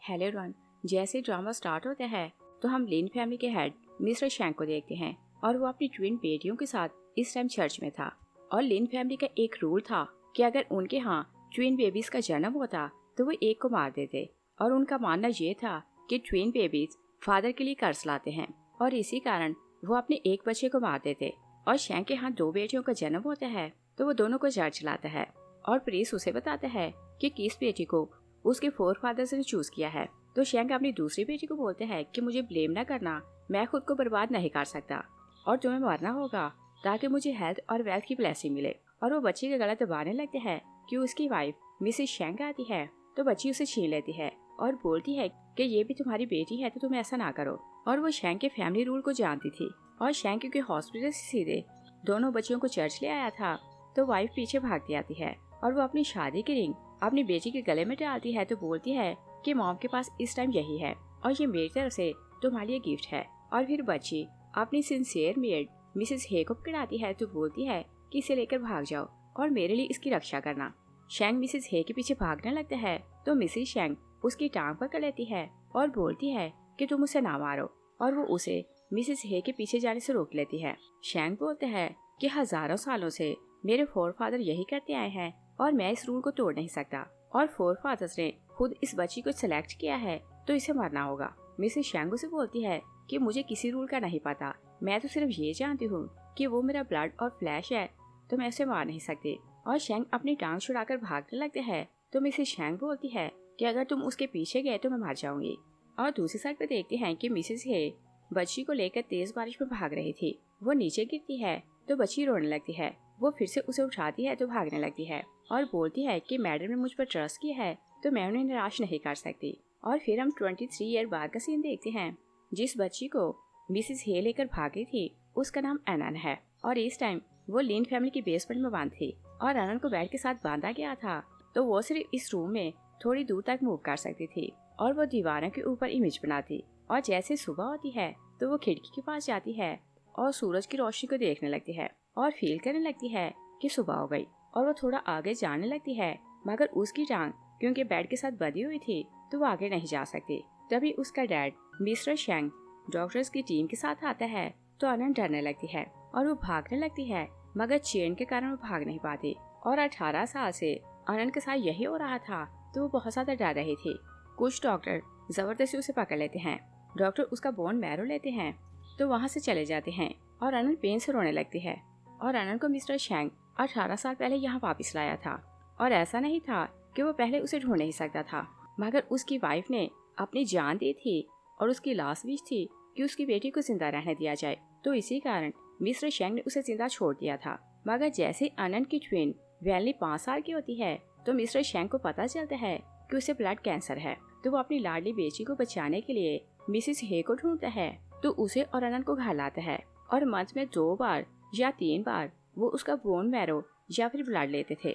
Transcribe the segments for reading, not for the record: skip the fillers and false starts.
Hello Ron. जैसे drama start होता है तो हम लिन फैमिली के हेड मिस्टर शैंक को देखते हैं और वो अपनी ट्विन बेटियों के साथ इस टाइम चर्च में था। और लिन फैमिली का एक रूल था कि अगर उनके यहाँ ट्विन बेबीज का जन्म होता तो वो एक को मार देते। और उनका मानना ये था कि ट्विन बेबीज फादर के लिए कर्ज लाते हैं और इसी कारण वो अपने एक बच्चे को मार देते। और शैंक के यहाँ 2 बेटियों का जन्म होता है तो वो दोनों को जज चलाता है और प्रीस उसे बताता है कि किस बेटी को उसके 4 फादर्स ने चूज किया है। तो शैंक अपनी दूसरी बेटी को बोलते हैं कि मुझे ब्लेम ना करना, मैं खुद को बर्बाद नहीं कर सकता और तुम्हें मरना होगा ताकि मुझे हेल्थ और वेल्थ की ब्लेसिंग मिले। और वो बच्ची का गला दबाने लगते हैं कि उसकी वाइफ मिसेस शैंक आती है तो बच्ची उसे छीन लेती है और बोलती है कि ये भी तुम्हारी बेटी है तो तुम ऐसा ना करो। और वो शैंक के फैमिली रूल को जानती थी और शैंक क्योंकि हॉस्पिटल से सीधे दोनों बच्चियों को चर्च ले आया था तो वाइफ पीछे भागती आती है और वो अपनी शादी की रिंग अपनी बेटी के गले में डालती है तो बोलती है कि मॉम के पास इस टाइम यही है और ये मेरी तरफ से तुम्हारे लिए गिफ्ट है। और फिर बच्ची अपनी सिंसियर मेड मिसेस हे को पकड़ाती है तो बोलती है कि इसे लेकर भाग जाओ और मेरे लिए इसकी रक्षा करना। शैंक मिसेस हे के पीछे भागने लगता है तो मिसेस शैंक उसकी टांग पकड़ लेती है और बोलती है कि तुम उसे ना मारो और वो उसे मिसेस हे के पीछे जाने से रोक लेती है। शैंक बोलते हैं कि हजारों सालों से मेरे 4 फादर यही करते आए हैं और मैं इस रूल को तोड़ नहीं सकता और 4 फादर्स ने खुद इस बच्ची को सिलेक्ट किया है तो इसे मरना होगा। मिसेस शैंक उसे बोलती है कि मुझे किसी रूल का नहीं पता, मैं तो सिर्फ ये जानती हूँ कि वो मेरा ब्लड और फ्लैश है तो मैं उसे मार नहीं सकती। और शैंक अपनी टांग छुड़ाकर भागने लगते हैं तो मिसेस शैंक बोलती है कि अगर तुम उसके पीछे गए तो मैं मर जाऊंगी। और दूसरी साइड पे देखते हैं कि मिसेस हे बच्ची को लेकर तेज बारिश में भाग रही थी। वो नीचे गिरती है तो बच्ची रोने लगती है। वो फिर से उसे उठाती है तो भागने लगती है और बोलती है कि मैडम ने मुझ पर ट्रस्ट किया है तो मैं उन्हें निराश नहीं कर सकती। और फिर हम 23 ईयर बाद का सीन देखते हैं। जिस बच्ची को मिसेस हे लेकर भागी थी उसका नाम अनन है और इस टाइम वो लिन फैमिली की बेसमेंट में बंद थी और अनन को बेड के साथ बांधा गया था तो वो सिर्फ इस रूम में थोड़ी दूर तक मूव कर सकती थी और वो दीवारों के ऊपर इमेज बनाती। और जैसे सुबह होती है तो वो खिड़की के पास जाती है और सूरज की रोशनी को देखने लगती है और फील करने लगती है कि सुबह हो गई। और वो थोड़ा आगे जाने लगती है मगर उसकी टांग क्योंकि बेड के साथ बंधी हुई थी तो वो आगे नहीं जा सकती। तभी उसका डैड मिस्टर शैंक डॉक्टर्स की टीम के साथ आता है तो अनन डरने लगती है और वो भागने लगती है मगर चेन के कारण वो भाग नहीं पाती। और 18 साल से अनन के साथ यही हो रहा था तो वो बहुत ज्यादा डर रही थी। कुछ डॉक्टर जबरदस्ती उसे पकड़ लेते हैं। डॉक्टर उसका बोन मैरो लेते हैं तो वहाँ से चले जाते हैं और अनन पेन से रोने लगती है। और अनन को मिस्टर शैंक 18 साल पहले यहाँ वापस लाया था और ऐसा नहीं था कि वो पहले उसे ढूंढ नहीं सकता था मगर उसकी वाइफ ने अपनी जान दी थी और उसकी लास्ट विश थी कि उसकी बेटी को जिंदा रहने दिया जाए तो इसी कारण मिस्टर शैंक ने उसे जिंदा छोड़ दिया था। मगर जैसे अनन की ट्विन वैली 5 साल की होती है तो मिस्टर शैंक को पता चलता है कि उसे ब्लड कैंसर है तो वो अपनी लाडली बेटी को बचाने के लिए मिसेस हे को ढूंढता है तो उसे और अनन को घर लाता है और मंथ में 2 बार या 3 बार वो उसका बोन मैरो या फिर ब्लड लेते थे।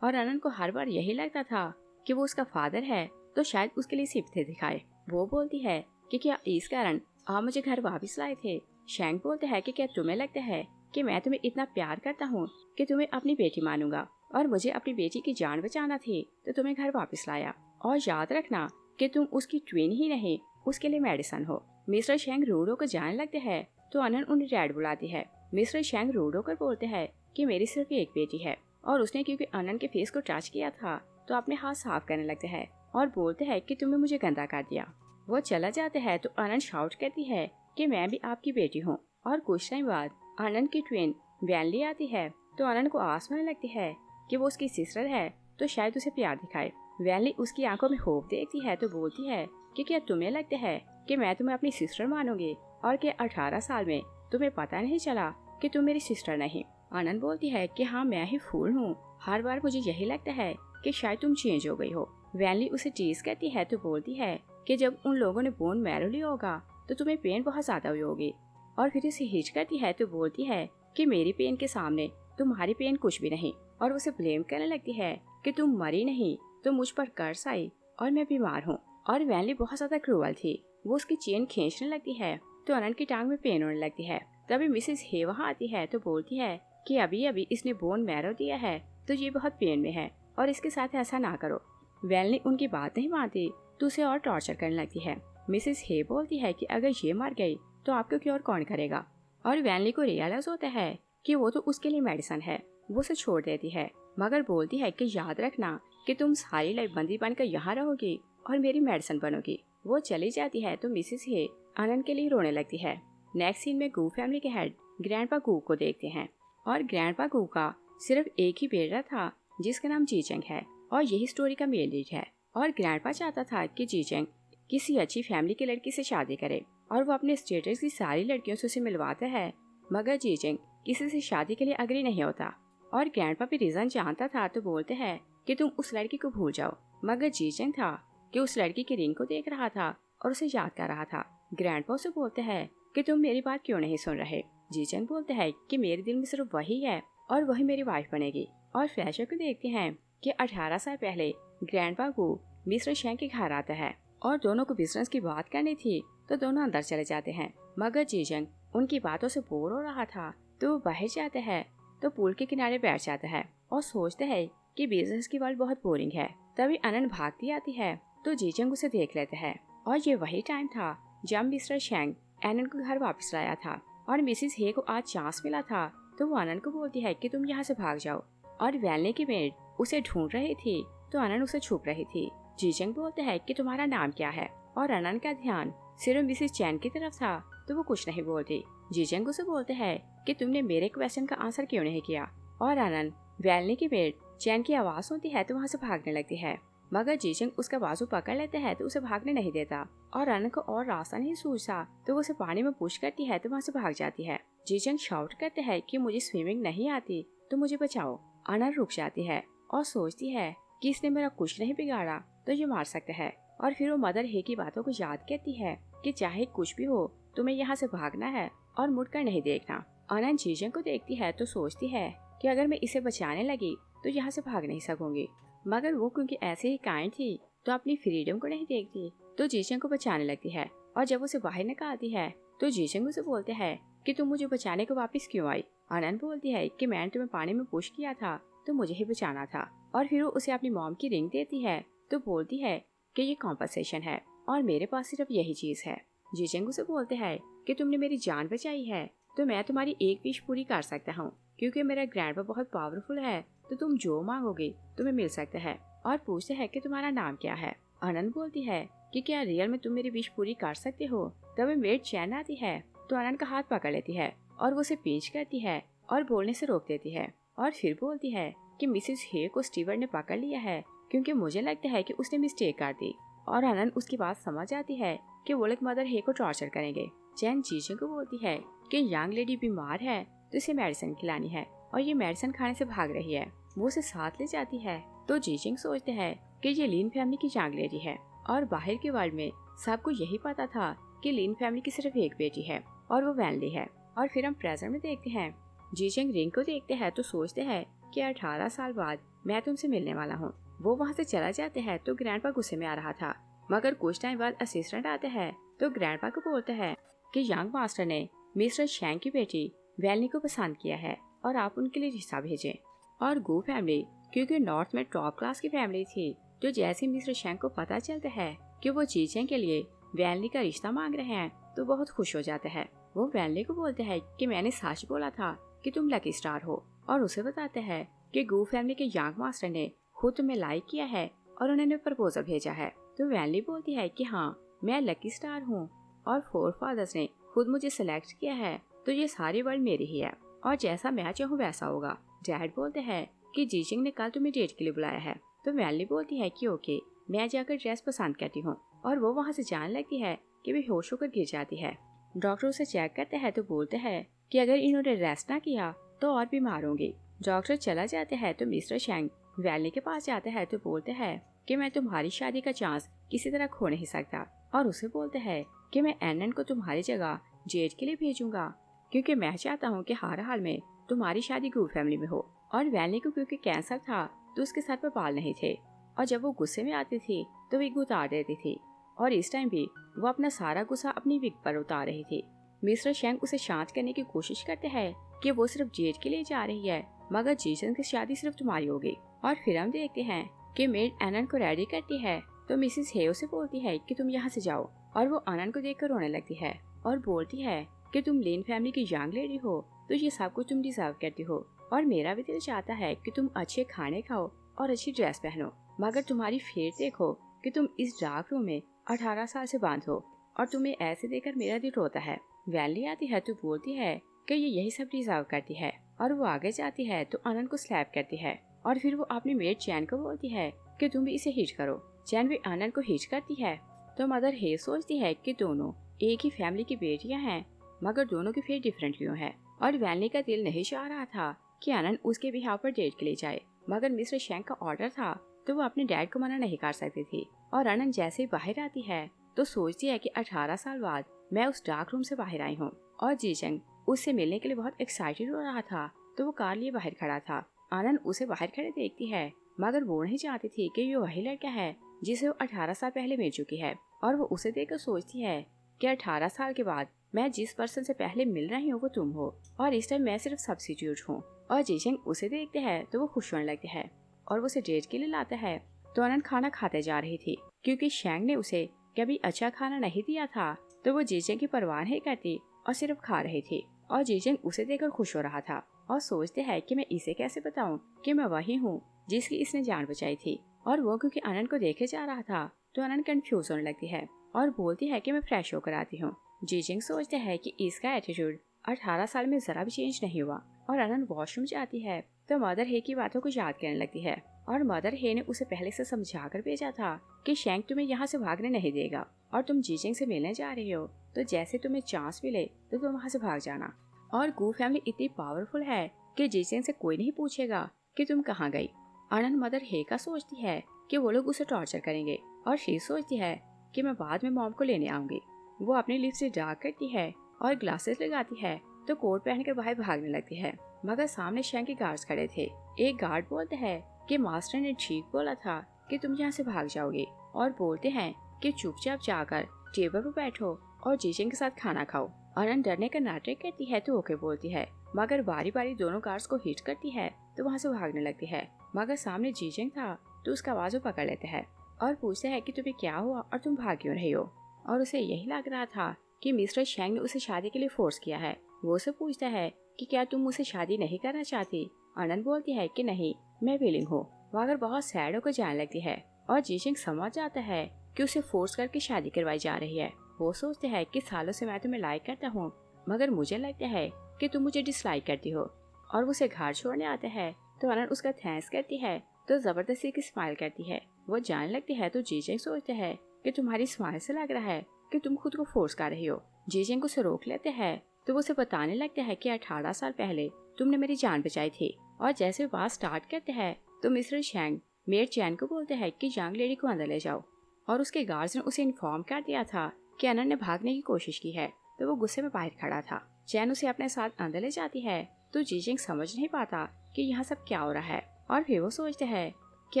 और अनन को हर बार यही लगता था कि वो उसका फादर है तो शायद उसके लिए सिम्पैथी दिखाए। वो बोलती है कि क्या इस कारण आप मुझे घर वापस लाए थे। शैंक बोलते हैं कि क्या तुम्हें लगता है कि मैं तुम्हें इतना प्यार करता हूँ कि तुम्हें अपनी बेटी मानूंगा और मुझे अपनी बेटी की जान बचाना थी तो तुम्हें घर वापस लाया। और याद रखना कि तुम उसकी ट्विन ही नहीं उसके लिए मेडिसिन हो। मिस्टर शैंक रूड होकर जाने लगते हैं तो अनन उन्हें डैड बुलाती है। मिस्टर शैंक रूड होकर बोलते हैं कि मेरी सिर्फ एक बेटी है और उसने क्योंकि अनन के फेस को टच किया था तो अपने हाथ साफ करने लगते हैं और बोलते हैं कि तुमने मुझे गंदा कर दिया। वो चला जाते हैं तो अनन शाउट करती है कि मैं भी आपकी बेटी हूँ। और कुछ टाइम बाद अनन की ट्विन वैनली आती है तो अनन को आस होने लगती है कि वो उसकी सिस्टर है तो शायद उसे प्यार दिखाए। वैनली उसकी आंखों में होप देखती है तो बोलती है कि क्या तुम्हें लगता है कि मैं तुम्हें अपनी सिस्टर मानूंगी और क्या 18 साल में तुम्हें पता नहीं चला कि तुम मेरी सिस्टर नहीं। अनन बोलती है कि हाँ मैं ही फूल हूँ, हर बार मुझे यही लगता है कि शायद तुम चेंज हो गई हो। वैनली उसे टीज करती है तो बोलती है कि जब उन लोगों ने बोन मैरो लिया होगा तो तुम्हें पेन बहुत ज्यादा हुई होगी। और फिर उसे हिच करती है तो बोलती है कि मेरी पेन के सामने तुम्हारी पेन कुछ भी नहीं। और उसे ब्लेम करने लगती है कि तुम मरी नहीं तो मुझ पर कर्ज आई और मैं बीमार हूँ। और वैनली बहुत ज्यादा क्रूअल थी, वो उसकी चेन खींचने लगती है तो अनन की टांग में पेन होने लगती है। तभी मिसेस हे वहाँ आती है तो बोलती है कि अभी अभी इसने बोन मैरो दिया है तो ये बहुत पेन में है और इसके साथ ऐसा ना करो। वैनली उनकी बात नहीं मानती तो उसे और टॉर्चर करने लगती है। मिसेस हे बोलती है कि अगर ये मर गई तो आपको क्यों और कौन करेगा। और वैनली को रियलाइज होता है कि वो तो उसके लिए मेडिसिन है। वो उसे छोड़ देती है, मगर बोलती है कि याद रखना कि तुम सारी लाइफ बंदी बनकर यहाँ रहोगी और मेरी मेडिसिन बनोगी। वो चली जाती है तो मिसेस हे आनंद के लिए रोने लगती है। नेक्स्ट सीन में गू फैमिली के हेड ग्रैंडपा गू को देखते हैं और ग्रैंडपा गू का सिर्फ एक ही बेटा था जिसका नाम जीचेंग है और यही स्टोरी का मेन लीड है। और ग्रैंडपा चाहता था कि जीचेंग किसी अच्छी फैमिली की लड़की से शादी करे और वो अपने स्टेटस की सारी लड़कियों से उसे मिलवाता है, मगर जीचेंग किसी से शादी के लिए अग्री नहीं होता। और ग्रैंडपा भी रीजन जानता था तो बोलते हैं कि तुम उस लड़की को भूल जाओ, मगर जीचेंग था कि उस लड़की की रिंग को देख रहा था और उसे याद कर रहा था। ग्रैंडपा उसे बोलते हैं कि तुम मेरी बात क्यों नहीं सुन रहे। जीचेंग बोलते हैं कि मेरे दिल में सिर्फ वही है और वही मेरी वाइफ बनेगी। और फ्लैशबैक को देखते हैं कि 18 साल पहले ग्रैंडपा को मिस्टर शेंग के घर आता है और दोनों को बिजनेस की बात करनी थी तो दोनों अंदर चले जाते हैं, मगर जीचेंग उनकी बातों से बोर हो रहा था तो वो बाहर जाते हैं तो पूल के किनारे बैठ जाता है और सोचते हैं कि बिजनेस की वर्ल्ड बहुत बोरिंग है। तभी अनन भागती आती है तो जीचेंग उसे देख लेते हैं और ये वही टाइम था जब मिस्टर शेंग एनन को घर वापस लाया था और मिसिस हे को आज चांस मिला था तो वो अनन को बोलती है कि तुम यहाँ से भाग जाओ। और वैलने की मेड उसे ढूंढ रही थी तो अनन उसे छुप रही थी। जीचेंग बोलते हैं कि तुम्हारा नाम क्या है और अनन का ध्यान सिर्फ मिसिस चैन की तरफ था तो वो कुछ नहीं बोलती। जीचेंग उसे बोलते हैं कि तुमने मेरे क्वेश्चन का आंसर क्यों नहीं किया। और अनन वैलने की मेड चैन की आवाज सुनती है तो वहाँ से भागने लगती है, मगर जीचेंग उसका बाजू पकड़ लेते हैं तो उसे भागने नहीं देता। और अनन को और रास्ता नहीं सूझता तो वो उसे पानी में पुश करती है तो वहाँ से भाग जाती है। जीचेंग शाउट करते हैं कि मुझे स्विमिंग नहीं आती तो मुझे बचाओ। अनन रुक जाती है और सोचती है कि इसने मेरा कुछ नहीं बिगाड़ा तो ये मार सकता है। और फिर वो मदर हे की बातों को याद करती है कि चाहे कुछ भी हो तुम्हें यहाँ से भागना है और मुड़कर नहीं देखना। अनन जीचेंग को देखती है तो सोचती है कि अगर मैं इसे बचाने लगी तो यहाँ से भाग नहीं सकूंगी, मगर वो क्योंकि ऐसे ही काइंड थी तो अपनी फ्रीडम को नहीं देखती तो जीचेंग को बचाने लगती है। और जब उसे बाहर निकालती है तो जीचेंग उसे बोलते हैं कि तुम मुझे बचाने को वापस क्यों आई। अनन बोलती है कि मैंने तुम्हें पानी में पुश किया था तो मुझे ही बचाना था। और फिर वो उसे अपनी मॉम की रिंग देती है तो बोलती है कि ये कॉम्पनसेशन है और मेरे पास सिर्फ यही चीज है। जीचेंग उसे बोलते हैं कि तुमने मेरी जान बचाई है तो मैं तुम्हारी एक विश पूरी कर सकता हूँ, क्योंकि मेरा ग्रैंडपा बहुत पावरफुल है तो तुम जो मांगोगे तुम्हें मिल सकता है। और पूछते हैं कि तुम्हारा नाम क्या है। अनन बोलती है कि क्या रियल में तुम मेरी विश पूरी कर सकते हो। तभी मेड चैन आती है तो अनन का हाथ पकड़ लेती है और वो उसे पींच करती है और बोलने से रोक देती है। और फिर बोलती है कि मिसेस हे को स्टीवर्ट ने पकड़ लिया है क्योंकि मुझे लगता है कि उसने मिस्टेक कर दी। और अनन उसकी बात समझ जाती है कि वो लोग मदर हे को टॉर्चर करेंगे। चैन जीचेंग को बोलती है कि यंग लेडी बीमार है तो इसे मेडिसिन खिलानी है और ये मेडिसिन खाने से भाग रही है। वो उसे साथ ले जाती है तो जीचेंग सोचते हैं कि ये लीन फैमिली की यंग लेडी है। और बाहर के वर्ल्ड में सबको यही पता था कि लीन फैमिली की सिर्फ एक बेटी है और वो वैनली है। और फिर हम प्रेजेंट में देखते हैं जीचेंग रिंग को देखते हैं तो सोचते हैं कि 18 साल बाद मैं तुमसे मिलने वाला हूँ। वो वहाँ से चला जाते हैं तो ग्रैंडपा गुस्से में आ रहा था, मगर कुछ टाइम बाद असिस्टेंट आते हैं तो ग्रैंडपा को बोलते हैं कि यंग मास्टर ने मिस्टर शेंग की बेटी वैलनी को पसंद किया है और आप उनके लिए रिश्ता भेजें। और गू फैमिली क्योंकि नॉर्थ में टॉप क्लास की फैमिली थी तो जैसे मिस्टर शेंग को पता चलता है कि वो जीचेंग के लिए वैलनी का रिश्ता मांग रहे हैं तो बहुत खुश हो जाते हैं। वो वैलनी को बोलते हैं कि मैंने सच बोला था कि तुम लकी स्टार हो और उसे बताते हैं कि गू फैमिली के यंग मास्टर ने खुद तुम्हें लाइक किया है और उन्होंने प्रपोजल भेजा है। तो वैनली बोलती है कि हाँ मैं लकी स्टार हूँ और फोर फादर्स ने खुद मुझे सिलेक्ट किया है तो ये सारी वर्ल्ड मेरी ही है और जैसा मैं चाहूँ वैसा होगा। डैड बोलते हैं कि जीचेंग ने कल तुम्हें डेट के लिए बुलाया है। तो वैनली बोलती है कि ओके मैं जाकर ड्रेस पसंद करती हूँ और वो वहाँ से जाने लगती है कि वे होश होकर गिर जाती है। डॉक्टर उसे चेक करते हैं तो बोलते हैं कि अगर इन्होंने रेस्ट ना किया तो और बीमार होंगी। डॉक्टर चला जाते हैं तो मिस्टर शेंग वैलनी के पास जाते हैं तो बोलते हैं कि मैं तुम्हारी शादी का चांस किसी तरह खो नहीं सकता और उसे बोलते हैं कि मैं एनन को तुम्हारी जगह जेड के लिए भेजूंगा क्योंकि मैं चाहता हूँ कि हर हाल में तुम्हारी शादी गू फैमिली में हो। और वैलनी को क्योंकि कैंसर था तो उसके सर पर बाल नहीं थे और जब वो गुस्से में आती थी तो विग उतार देती थी और इस टाइम भी वो अपना सारा गुस्सा अपनी विग पर उतार रही थी। मिस्टर शेंग उसे शांत करने की कोशिश करते हैं कि वो सिर्फ जेड के लिए जा रही है मगर जीचेंग की शादी सिर्फ तुम्हारी होगी। और फिर हम देखते हैं कि मेड एनन को रेडी करती है तो मिसिस हे उसे बोलती है कि तुम यहाँ से जाओ, और वो आनंद को देखकर रोने लगती है और बोलती है कि तुम लिन फैमिली की यंग लेडी हो, तो ये सब कुछ तुम डिजर्व करती हो, और मेरा भी दिल चाहता है कि तुम अच्छे खाने खाओ और अच्छी ड्रेस पहनो, मगर तुम्हारी फेट देखो कि तुम इस डार्क रूम में 18 साल से बंद हो, और तुम्हें ऐसे देखकर मेरा दिल रोता है। वैली आती है तो बोलती है कि ये यही सब डिजर्व करती है, और वो आगे जाती है तो आनंद को स्लैप करती है, और फिर वो अपनी मेट चैन को बोलती है कि तुम भी इसे हिट करो। चैन भी आनंद को हिट करती है, तो मदर हे सोचती है कि दोनों एक ही फैमिली की बेटियां हैं, मगर दोनों की फेट डिफरेंट क्यों है। और वैली का दिल नहीं चाह रहा था कि आनंद उसके बिहाव पर डेट के लिए जाए, मगर मिस्टर शैंक का ऑर्डर था तो वो अपने डैड को मना नहीं कर सकती थी। और आनंद जैसे ही बाहर आती है तो सोचती है कि 18 साल बाद मैं उस डार्क रूम से बाहर आई हूँ। और जीजंग उससे मिलने के लिए बहुत एक्साइटेड हो रहा था, तो वो कार लिए बाहर खड़ा था। आनंद उसे बाहर खड़े देखती है, मगर वो नहीं चाहती थी कि ये वही लड़का है जिसे वो 18 साल पहले मिल चुकी है। और वो उसे देखकर सोचती है कि 18 साल के बाद मैं जिस पर्सन से पहले मिल रही हूँ वो तुम हो, और इस टाइम मैं सिर्फ सब्स्टिट्यूट हूँ। और जीजंग उसे देखते हैं तो वो खुश होने लगते हैं, और वो उसे डेट के लिए लाता है। तो आनंद खाना खाते जा रही थी, क्योंकि शैंग ने उसे कभी अच्छा खाना नहीं दिया था, तो वो जीजंग की परवाह नहीं करती और सिर्फ खा रही थी। और जीजंग उसे देखकर खुश हो रहा था और सोचते हैं कि मैं इसे कैसे बताऊं कि मैं वही हूँ जिसकी इसने जान बचाई थी। और वो क्योंकि आनंद को देखे जा रहा था तो आनंद कंफ्यूज होने लगती है और बोलती है कि मैं फ्रेश होकर आती हूँ। जीजंग सोचते हैं कि इसका एटीट्यूड 18 साल में जरा भी चेंज नहीं हुआ। और आनंद वॉशरूम जाती है तो मदर हे की बातों को याद करने लगती है, और मदर हे ने उसे पहले से समझा कर भेजा था कि शैंक तुम्हें यहाँ से भागने नहीं देगा, और तुम जीजंग से मिलने जा रही हो तो जैसे तुम्हें चांस मिले तो तुम वहाँ से भाग जाना। और गू फैमिली इतनी पावरफुल है कि जीजंग से कोई नहीं पूछेगा कि तुम कहाँ गई। आनंद मदर हे का सोचती है कि वो लोग उसे टॉर्चर करेंगे, और शी सोचती है कि मैं बाद में मॉम को लेने आऊंगी। वो अपनी लिपस्टिक डार्क करती है और ग्लासेस लगाती है तो कोट पहनकर बाहर भागने लगती है, मगर सामने शैंक के गार्ड्स खड़े थे। एक गार्ड बोलते हैं कि मास्टर ने ठीक बोला था कि तुम यहाँ से भाग जाओगे, और बोलते हैं कि चुपचाप जाकर टेबल पर बैठो और जीजंग के साथ खाना खाओ। आनंद डरने का नाटक करती है तो ओके बोलती है, मगर बारी बारी दोनों गार्ड्स को हिट करती है तो वहाँ से भागने लगती है, मगर सामने जीजंग था तो उसका आवाज पकड़ लेते हैं और पूछते हैं कि तुम्हें क्या हुआ और तुम भाग क्यों रही हो। और उसे यही लग रहा था कि मिस्टर शैंग ने उसे शादी के लिए फोर्स किया है। वो उसे पूछता है कि क्या तुम मुझसे शादी नहीं करना चाहती। आनंद बोलती है कि नहीं, मैं विलिंग हूँ। वो अगर बहुत सैड होकर जाने लगती है, और जीजंग समझ जाता है कि उसे फोर्स करके शादी करवाई जा रही है। वो सोचते हैं कि सालों से मैं तुम्हें लाइक करता हूँ, मगर मुझे लगता है कि तुम मुझे डिसलाइक करती हो। और वो उसे घर छोड़ने आता है तो आनंद उसका थैंक्स करती है तो जबरदस्ती की स्माइल करती है। वो जाने लगती है तो जीजंग सोचते हैं कि तुम्हारी स्माइल से लग रहा है कि तुम खुद को फोर्स कर रही हो। जीजंग उसे रोक लेते हैं तो वो उसे बताने लगता है कि 18 साल पहले तुमने मेरी जान बचाई थी। और जैसे बात स्टार्ट करते हैं तो मिस्टर शैंग मेड चैन को बोलते हैं कि यंग लेडी को अंदर ले जाओ, और उसके गार्ड्स ने उसे इन्फॉर्म कर दिया था कि आनंद ने भागने की कोशिश की है, तो वो गुस्से में बाहर खड़ा था। चैन उसे अपने साथ अंदर ले जाती है तो जीजंग समझ नहीं पाता कि यहाँ सब क्या हो रहा है, और फिर वो सोचते हैं कि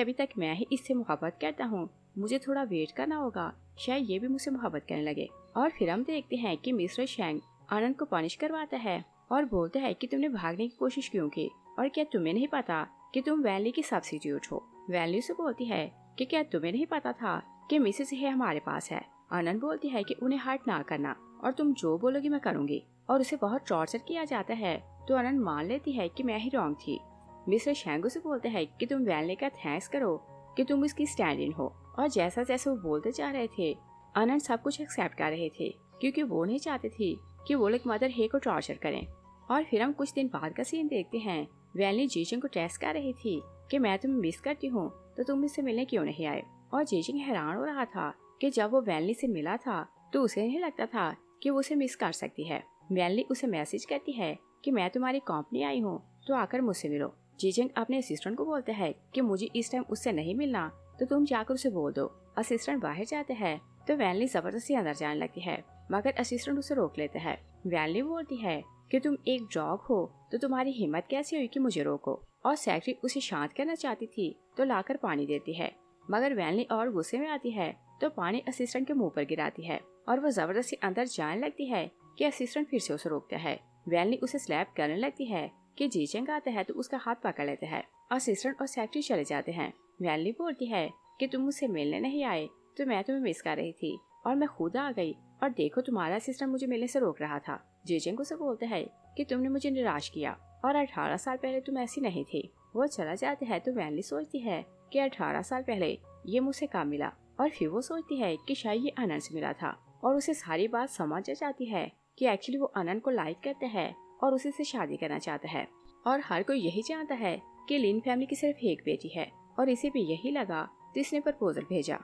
अभी तक मैं ही इससे मोहब्बत करता हूँ, मुझे थोड़ा वेट करना होगा, शायद ये भी मुझसे मोहब्बत करने लगे। और फिर हम देखते हैं कि मिस्टर शैंग आनंद को पनिश करवाता है और बोलता है कि तुमने भागने की कोशिश क्यों की, और क्या तुम्हें नहीं पता कि तुम वैली की सब्स्टिट्यूट हो। वैली से बोलती है कि क्या तुम्हें नहीं पता था कि मिसेस हे हमारे पास है। आनंद बोलती है कि उन्हें हर्ट ना करना, और तुम जो बोलोगी मैं करूंगी। और उसे बहुत टॉर्चर किया जाता है तो आनंद मान लेती है कि मैं ही रॉन्ग थी। मिस्टर शैंगो से बोलते हैं कि तुम वैली का थैंक्स करो कि तुम इसकी स्टैंड इन हो। और जैसा जैसे वो बोलते जा रहे थे आनंद सब कुछ एक्सेप्ट कर रहे थे, क्योंकि वो नहीं चाहते थे कि वो लोग मदर हे को टॉर्चर करें। और फिर हम कुछ दिन बाद का सीन देखते हैं। वैली जीजंग को टेस्ट कर रही थी कि मैं तुम्हें मिस करती हूँ तो तुम मुझसे मिलने क्यों नहीं आए। और जीजंग हैरान हो रहा था कि जब वो वैली से मिला था तो उसे नहीं लगता था कि वो उसे मिस कर सकती है। वैली उसे मैसेज करती है कि मैं तुम्हारी कंपनी आई हूँ तो आकर मुझसे मिलो। जीजंग अपने असिस्टेंट को बोलते हैं कि मुझे इस टाइम उससे नहीं मिलना तो तुम जाकर उसे बोल दो। असिस्टेंट बाहर जाते हैं तो वैली जबरदस्ती अंदर जाने लगती है, मगर असिस्टेंट उसे रोक लेते हैं। वैली बोलती है कि तुम एक डॉग हो तो तुम्हारी हिम्मत कैसी हुई कि मुझे रोको। और सेक्रेटरी उसे शांत करना चाहती थी तो लाकर पानी देती है, मगर वैली और गुस्से में आती है तो पानी असिस्टेंट के मुंह पर गिराती है, और वो जबरदस्ती अंदर जाने लगती है कि असिस्टेंट फिर से उसे रोकता है। वैली उसे स्लैप करने लगती है कि जीजंग आता है तो उसका हाथ पकड़ लेते हैं। असिस्टेंट और सेक्रेटरी चले जाते हैं। वैली बोलती है कि तुम मुझसे मिलने नहीं आए तो मैं तुम्हें मिस कर रही थी और मैं खुद आ गई और देखो तुम्हारा असिस्टेंट मुझे मिलने से रोक रहा था। जीजेंग उसे बोलते हैं कि तुमने मुझे निराश किया और 18 साल पहले तुम ऐसी नहीं थी। वो चला जाता है तो वैनली सोचती है कि 18 साल पहले ये मुझसे कब मिला, और फिर वो सोचती है कि शायद ये अनंत से मिला था और उसे सारी बात समझ आ जाती है कि एक्चुअली वो अनंत को लाइक करता है और उसी से शादी करना चाहता है। और हर कोई यही जानता है कि लिन फैमिली की सिर्फ एक बेटी है और इसे भी यही लगा तो इसने प्रपोजल भेजा।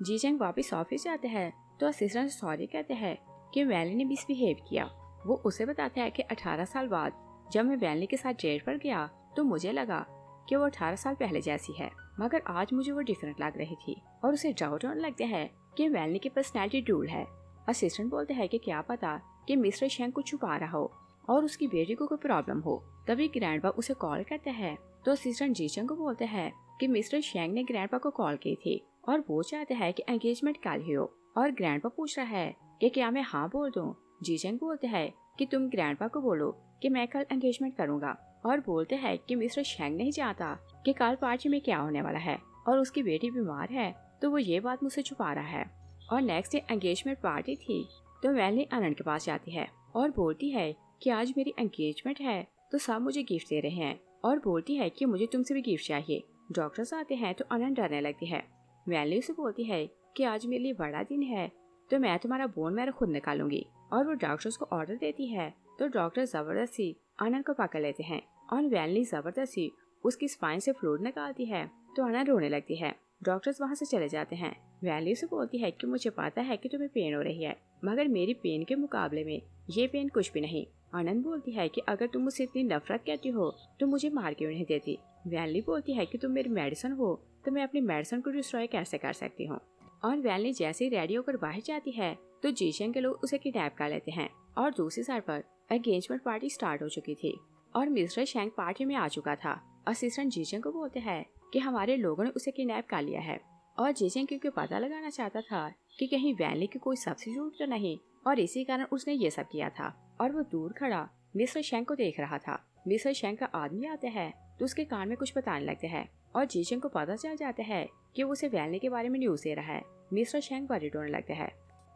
जीजेंग वापस ऑफिस जाते हैं तो असिस्टेंट सॉरी कहते हैं कि वैनली ने मिसबिहेव किया। वो उसे बताता है कि 18 साल बाद जब मैं वैनली के साथ डेट पर गया तो मुझे लगा कि वो 18 साल पहले जैसी है, मगर आज मुझे वो डिफरेंट लग रही थी और उसे डाउट होने लगता है कि वैनली की पर्सनैलिटी डूल है। असिस्टेंट बोलते हैं कि क्या पता कि मिस्टर शेंग को छुपा रहा हो और उसकी बेटी को कोई प्रॉब्लम हो। तभी ग्रैंडपा उसे कॉल करते हैं तो असिस्टेंट जीचंग को बोलते हैं कि मिस्टर शेंग ने ग्रैंडपा को कॉल की थी और वो चाहते हैं कि एंगेजमेंट कल ही हो। और ग्रैंडपा पूछ रहा है कि क्या मैं हाँ बोल दूं। जीचंग बोलते हैं कि तुम ग्रैंडपा को बोलो कि मैं कल एंगेजमेंट करूंगा और बोलते हैं कि मिस्टर शेंग नहीं चाहता कि कल पार्टी में क्या होने वाला है और उसकी बेटी बीमार है तो वो ये बात मुझसे छुपा रहा है। और नेक्स्ट डे एंगेजमेंट पार्टी थी तो वैनली अनंत के पास जाती है और बोलती है कि आज मेरी एंगेजमेंट है तो सब मुझे गिफ्ट दे रहे हैं और बोलती है कि मुझे तुमसे भी गिफ्ट चाहिए। डॉक्टर्स आते हैं तो अनंत डरने लगती है। वैनली उसे बोलती है कि आज मेरे लिए बड़ा दिन है तो मैं तुम्हारा बोन मैरो खुद निकालूंगी और वो डॉक्टर्स को ऑर्डर देती है तो डॉक्टर जबरदस्ती अनंत को पकड़ लेते हैं और वैनली जबरदस्ती उसकी स्पाइन से फ्लूइड निकालती है तो अनंत रोने लगती है। डॉक्टर्स वहाँ से चले जाते हैं। वैनली से बोलती है कि मुझे पता है कि तुम्हें पेन हो रही है मगर मेरी पेन के मुकाबले में ये पेन कुछ भी नहीं। अनंत बोलती है कि अगर तुम मुझसे इतनी नफरत करती हो तो मुझे मार क्यों नहीं देती। वैनली बोलती है कि तुम मेरी मेडिसिन हो तो मैं अपनी मेडिसिन को डिस्ट्रॉय कैसे कर सकती हूँ। और वैनली जैसे ही रेडी होकर बाहर जाती है तो जीशेंग के लोग उसे किडनैप कर लेते हैं और दूसरी साइड पर एंगेजमेंट पार्टी स्टार्ट हो चुकी थी और मिस्टर शेंग पार्टी में आ चुका था। असिस्टेंट जीशेंग को बोलते हैं कि हमारे लोगों ने उसे किडनैप कर लिया है और जीशेंग क्योंकि पता लगाना चाहता था कि कहीं वैनली की कोई सब्स्टिट्यूट तो नहीं और इसी कारण उसने ये सब किया था। और वो दूर खड़ा मिस्टर शेंग को देख रहा था। मिस्टर शेंग का आदमी आता है तो उसके कान में कुछ बताने लगते हैं और जीशेंग को पता चल जाता है कि वो उसे वैनली के बारे में न्यूज दे रहा है। मिस्टर शेंग वरीड होने लगता है।